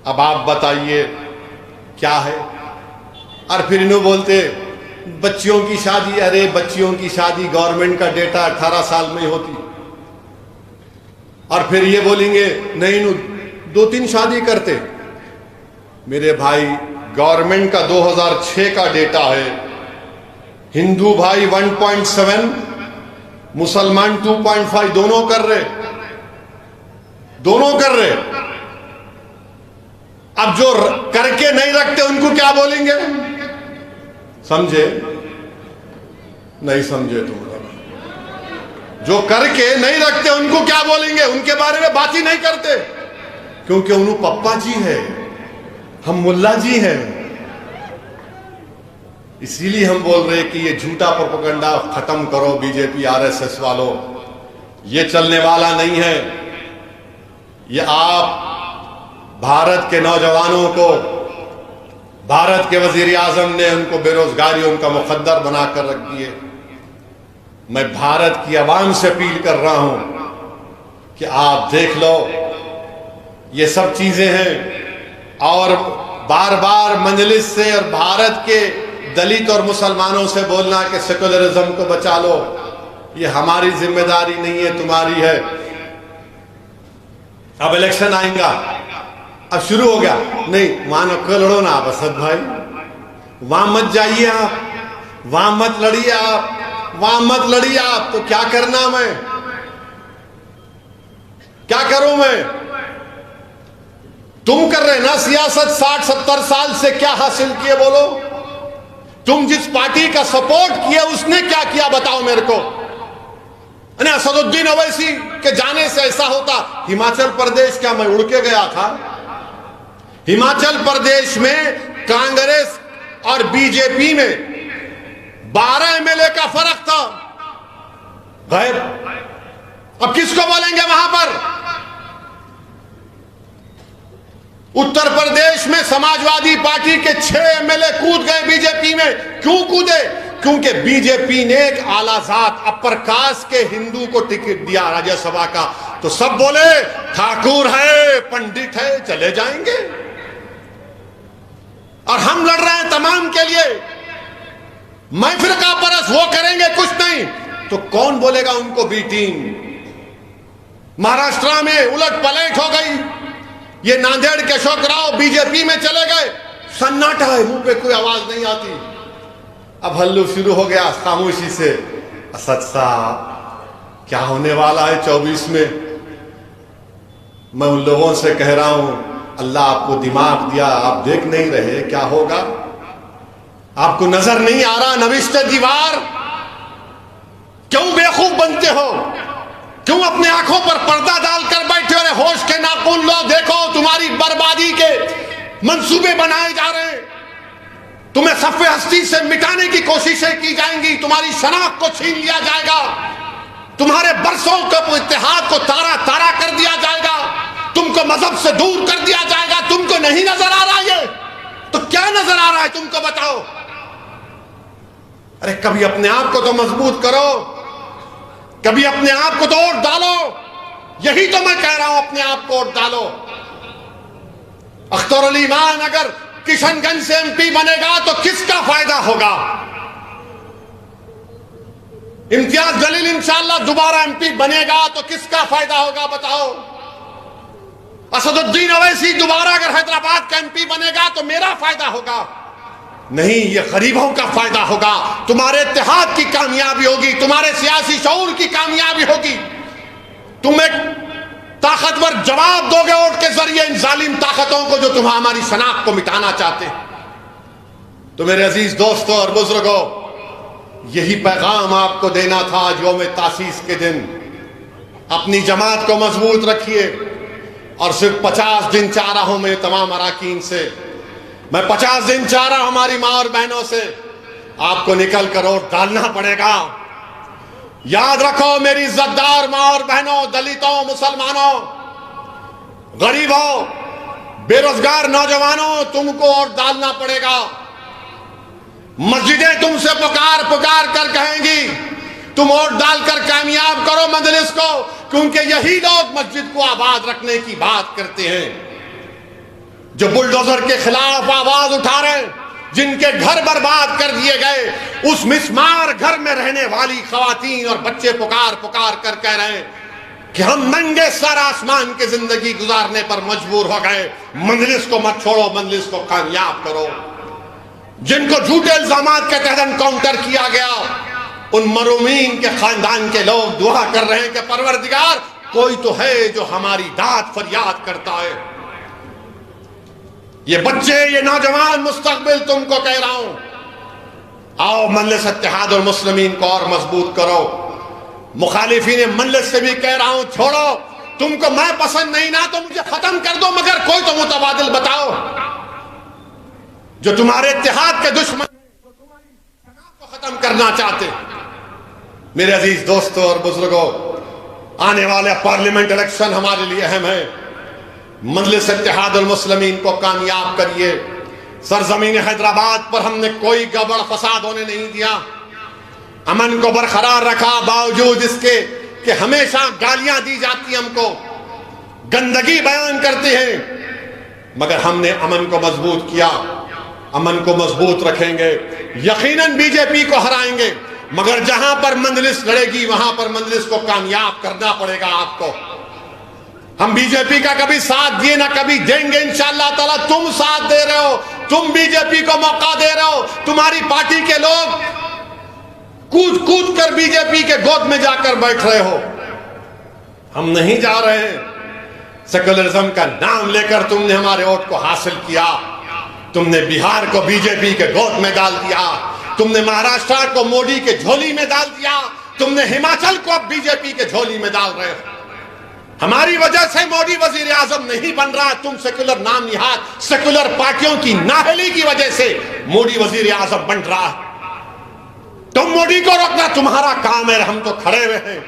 Speaker 2: अब आप बताइए क्या है? और फिर इन्हों बोलते बच्चियों की शादी, अरे बच्चियों की शादी गवर्नमेंट का डेटा 18 साल में ही होती। और फिर ये बोलेंगे नहीं 2-3 शादी करते। मेरे भाई, गवर्नमेंट का 2006 का डेटा है, हिंदू भाई 1.7, मुसलमान 2.5, दोनों कर रहे, दोनों कर रहे। अब जो करके नहीं रखते उनको क्या बोलेंगे? समझे? नहीं समझे तुम? जो करके नहीं रखते उनको क्या बोलेंगे? उनके बारे में बात ही नहीं करते, क्योंकि उन्हों पप्पा जी है, हम मुल्ला जी हैं। इसीलिए हम बोल रहे कि ये झूठा प्रोपेगेंडा खत्म करो बीजेपी आरएसएस वालों, ये चलने वाला नहीं है। ये आप भारत के नौजवानों को, भारत के वजीर आजम ने उनको बेरोजगारी उनका मुकद्दर बनाकर रख दिए। मैं भारत की आवाम से अपील कर रहा हूं कि आप देख लो, ये सब चीजें हैं। और बार बार मजलिस से और भारत के दलित और मुसलमानों से बोलना कि सेकुलरिज्म को बचा लो, ये हमारी जिम्मेदारी नहीं है, तुम्हारी है। अब इलेक्शन आएगा, अब शुरू हो गया, नहीं वहां न लड़ो ना आप असद भाई, वहां मत जाइए आप, वहां मत लड़िए आप, वहां मत लड़िए आप। तो क्या करना? मैं क्या करूं? मैं तुम कर रहे ना सियासत 60-70 साल से, क्या हासिल किए बोलो? तुम जिस पार्टी का सपोर्ट किया उसने क्या किया बताओ मेरे को? असदुद्दीन ओवैसी के जाने से ऐसा होता। हिमाचल प्रदेश क्या मैं उड़ के गया था? हिमाचल प्रदेश में कांग्रेस और बीजेपी में 12 एमएलए का फर्क था। गैर अब किसको बोलेंगे वहां पर? उत्तर प्रदेश में समाजवादी पार्टी के 6 एमएलए कूद गए बीजेपी में। क्यों कूदे? क्योंकि बीजेपी ने एक आलाजात अपर कास्ट के हिंदू को टिकट दिया राज्यसभा का, तो सब बोले ठाकुर है, पंडित है, चले जाएंगे। और हम लड़ रहे हैं तमाम के लिए, मैं फिरका परस, वो करेंगे कुछ नहीं, तो कौन बोलेगा उनको बी टीम। महाराष्ट्र में उलट पलट हो गई, ये नांदेड़ के अशोक राव बीजेपी में चले गए, सन्नाटा है, मुंह पे कोई आवाज नहीं आती। अब हल्लू शुरू हो गया खामोशी से, असद साहब क्या होने वाला है 24 में। मैं उन लोगों से कह रहा हूं, अल्लाह आपको दिमाग दिया, आप देख नहीं रहे क्या होगा? आपको नजर नहीं आ रहा नविश्ते दीवार? क्यों बेवकूफ बनते हो? क्यों अपने आंखों पर पर्दा डालकर बैठे हो? होश के नाखून लो, देखो तुम्हारी बर्बादी के मंसूबे बनाए जा रहे हैं, तुम्हें सफ़े हस्ती से मिटाने की कोशिशें की जाएंगी, तुम्हारी शनाख्त को छीन लिया जाएगा, तुम्हारे बरसों के इत्तेहाद को तारा तारा कर दिया जाएगा, तुमको मजहब से दूर कर दिया जाएगा। तुमको नहीं नजर आ रहा ये? तो क्या नजर आ रहा है तुमको बताओ? अरे कभी अपने आप को तो मजबूत करो, कभी अपने आप को तो वोट डालो। यही तो मैं कह रहा हूं, अपने आप को वोट डालो। अख्तर अली मान अगर किशनगंज से एमपी बनेगा तो किसका फायदा होगा? इम्तियाज जलील इंशाअल्लाह दोबारा एमपी बनेगा तो किसका फायदा होगा बताओ? असदुद्दीन ओवैसी दोबारा अगर हैदराबाद का एमपी बनेगा तो मेरा फायदा होगा? नहीं, ये गरीबों का फायदा होगा, तुम्हारे इत्तेहाद की कामयाबी होगी, तुम्हारे सियासी शऊर की कामयाबी होगी। तुम एक ताकतवर जवाब दोगे वोट के जरिए इन जालिम ताकतों को जो तुम हमारी शनाख्त को मिटाना चाहते हैं। तो मेरे अजीज दोस्तों और बुजुर्गों, यही पैगाम आपको देना था आज यौम तासीस के दिन। अपनी जमात को मजबूत रखिए। और सिर्फ 50 दिन चाह रहा हूं मैं तमाम अराकीन से, मैं 50 दिन चाह रहा हूं हमारी माँ और बहनों से, आपको निकल कर वोट डालना पड़ेगा। याद रखो मेरी इज्जतदार माँ और बहनों, दलितों, मुसलमानों, गरीबों, बेरोजगार नौजवानों, तुमको वोट डालना पड़ेगा। मस्जिदें तुमसे पुकार पुकार कर कहेंगी तुम वोट डालकर कामयाब करो मजलिस को, क्योंकि यही लोग मस्जिद को आबाद रखने की बात करते हैं, जो बुलडोजर के खिलाफ आवाज उठा रहे हैं, जिनके घर बर्बाद कर दिए गए। उस मिस्मार घर में रहने वाली खवातीन और बच्चे पुकार पुकार कर कह रहे हैं कि हम नंगे सर आसमान की जिंदगी गुजारने पर मजबूर हो गए। मजलिस को मत छोड़ो, मजलिस को कामयाब करो। जिनको झूठे इल्जामात के तहत एनकाउंटर किया गया, उन मरूमीन के खानदान के लोग दुआ कर रहे हैं कि परवरदिगार कोई तो है जो हमारी दाद फरियाद करता है। ये बच्चे, ये नौजवान मुस्तकबिल तुमको कह रहा हूं, आओ मजलिस इत्तेहाद और मुस्लिमीन को और मजबूत करो। मुखालिफीन मजलिस से भी कह रहा हूं, छोड़ो, तुमको मैं पसंद नहीं ना तो मुझे खत्म कर दो, मगर कोई तो मुतबादिल बताओ जो तुम्हारे इत्तेहाद के दुश्मन को खत्म करना चाहते। मेरे अजीज दोस्तों और बुजुर्गों, आने वाले पार्लियामेंट इलेक्शन हमारे लिए अहम है। मजलिस इत्तेहाद और मुस्लिमीन को कामयाब करिए। सरजमीन हैदराबाद पर हमने कोई गड़बड़ फसाद होने नहीं दिया, अमन को बरकरार रखा, बावजूद इसके कि हमेशा गालियां दी जाती, हमको गंदगी बयान करते हैं, मगर हमने अमन को मजबूत किया। अमन को मजबूत रखेंगे, यकीनन बीजेपी को हराएंगे, मगर जहां पर मजलिस लड़ेगी वहां पर मजलिस को कामयाब करना पड़ेगा आपको। हम बीजेपी का कभी साथ दिए ना कभी देंगे इंशाअल्लाह ताला। तुम साथ दे रहे हो, तुम बीजेपी को मौका दे रहे हो, तुम्हारी पार्टी के लोग कूद कूद कर बीजेपी के गोद में जाकर बैठ रहे हो। हम नहीं जा रहे हैं। सेकुलरिज्म का नाम लेकर तुमने हमारे वोट को हासिल किया, तुमने बिहार को बीजेपी के गोद में डाल दिया, तुमने महाराष्ट्र को मोदी के झोली में डाल दिया, तुमने हिमाचल को अब बीजेपी के झोली में डाल रहे हो। हमारी वजह से मोदी वजीर आजम नहीं बन रहा, तुम सेकुलर नाम निहाद सेकुलर पार्टियों की नाहली की वजह से मोदी वजीर आजम बन रहा है। तुम मोदी को रोकना तुम्हारा काम है, हम तो खड़े हुए हैं।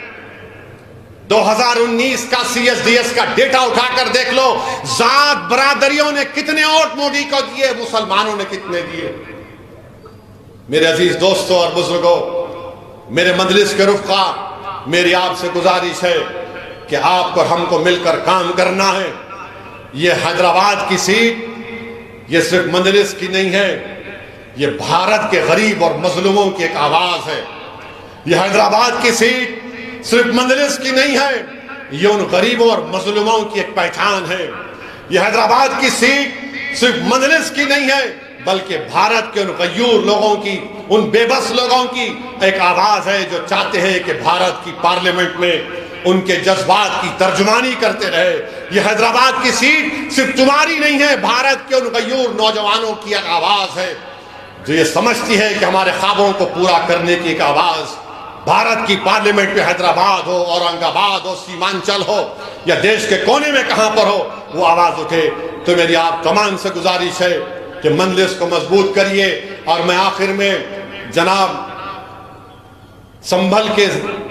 Speaker 2: 2019 का CSDS का डेटा उठाकर देख लो, जात बरादरियों ने कितने वोट मोदी को दिए, मुसलमानों ने कितने दिए। मेरे अजीज दोस्तों और बुजुर्गों, मेरे मजलिस के रुफ़क़ा, मेरी आपसे गुजारिश है कि आपको और हमको मिलकर काम करना है। ये हैदराबाद की सीट ये सिर्फ मजलिस की नहीं है, ये भारत के गरीब और मजलूमों की एक आवाज़ है। ये हैदराबाद की सीट सिर्फ मजलिस की नहीं है, ये उन गरीबों और मजलूमों की एक पहचान है। ये हैदराबाद की सीट सिर्फ मजलिस की नहीं है, बल्कि भारत के उन गयूर लोगों की, उन बेबस लोगों की एक आवाज़ है जो चाहते हैं कि भारत की पार्लियामेंट में उनके जज्बात की तर्जुमानी करते रहे। ये हैदराबाद की सीट सिर्फ तुम्हारी नहीं है, भारत के उन गयूर नौजवानों की एक आवाज़ है जो ये समझती है कि हमारे ख्वाबों को पूरा करने की एक आवाज़ भारत की पार्लियामेंट में, हैदराबाद हो, औरंगाबाद हो, सीमांचल हो या देश के कोने में कहां पर हो, वो आवाज़ उठे। तो मेरी आप तमाम से गुजारिश है कि मंजलिस को मजबूत करिए। और मैं आखिर में जनाब संभल के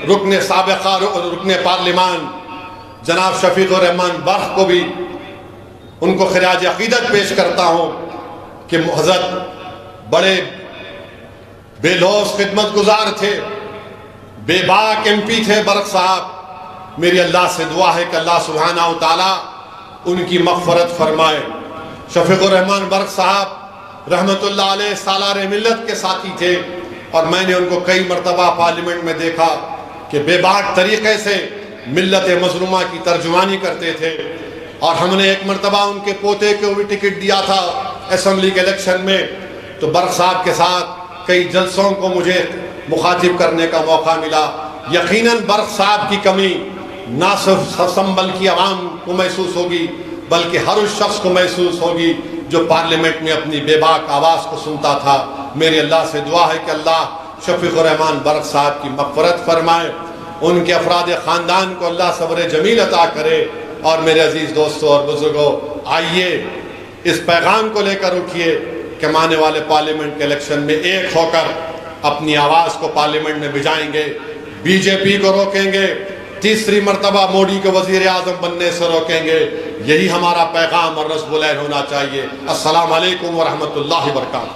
Speaker 2: रुकने साबिक़ा रुकने पार्लिमान जनाब शफीकुर रहमान बर्क़ को भी उनको खिराज अक़ीदत पेश करता हूँ कि हज़रत बड़े बेलौस खिदमत गुजार थे, बेबाक MP थे बर्क़ साहब। मेरी अल्लाह से दुआ है कि अल्लाह सुब्हानहू तआला उनकी मग़फ़रत फरमाए। शफीकुर रहमान बर्क़ साहब रहमतुल्लाह अलैह सालार मिल्लत के साथी थे और मैंने उनको कई मरतबा पार्लियामेंट में देखा कि बेबाक तरीक़े से मिल्लत मज़लूमा की तर्जुमानी करते थे। और हमने एक मरतबा उनके पोते को भी टिकट दिया था असम्बली के इलेक्शन में, तो बर्क़ साहब के साथ कई जलसों को मुझे मुखातिब करने का मौका मिला। यकीनन बर्क़ साहब की कमी ना सिर्फ संभल की आवाम को महसूस होगी, बल्कि हर उस शख्स को महसूस होगी जो पार्लियामेंट में अपनी बेबाक आवाज़ को सुनता था। मेरी अल्लाह से दुआ है कि अल्लाह शफीकुर रहमान बर्क़ साहब की मग़फ़रत फरमाए, उनके अफराद ख़ानदान को अल्लाह सब्र जमील अता करे। और मेरे अजीज़ दोस्तों और बुज़ुर्गों, आइए इस पैगाम को लेकर उठिए कि हम आने वाले पार्लियामेंट के इलेक्शन में एक होकर अपनी आवाज़ को पार्लियामेंट में भिजाएंगे, BJP को रोकेंगे, तीसरी मरतबा मोदी को वज़ीर आज़म बनने से रोकेंगे। यही हमारा पैगाम और रस्म बुलंद होना चाहिए। अस्सलाम वालेकुम व रहमतुल्लाहि व बरकातहू।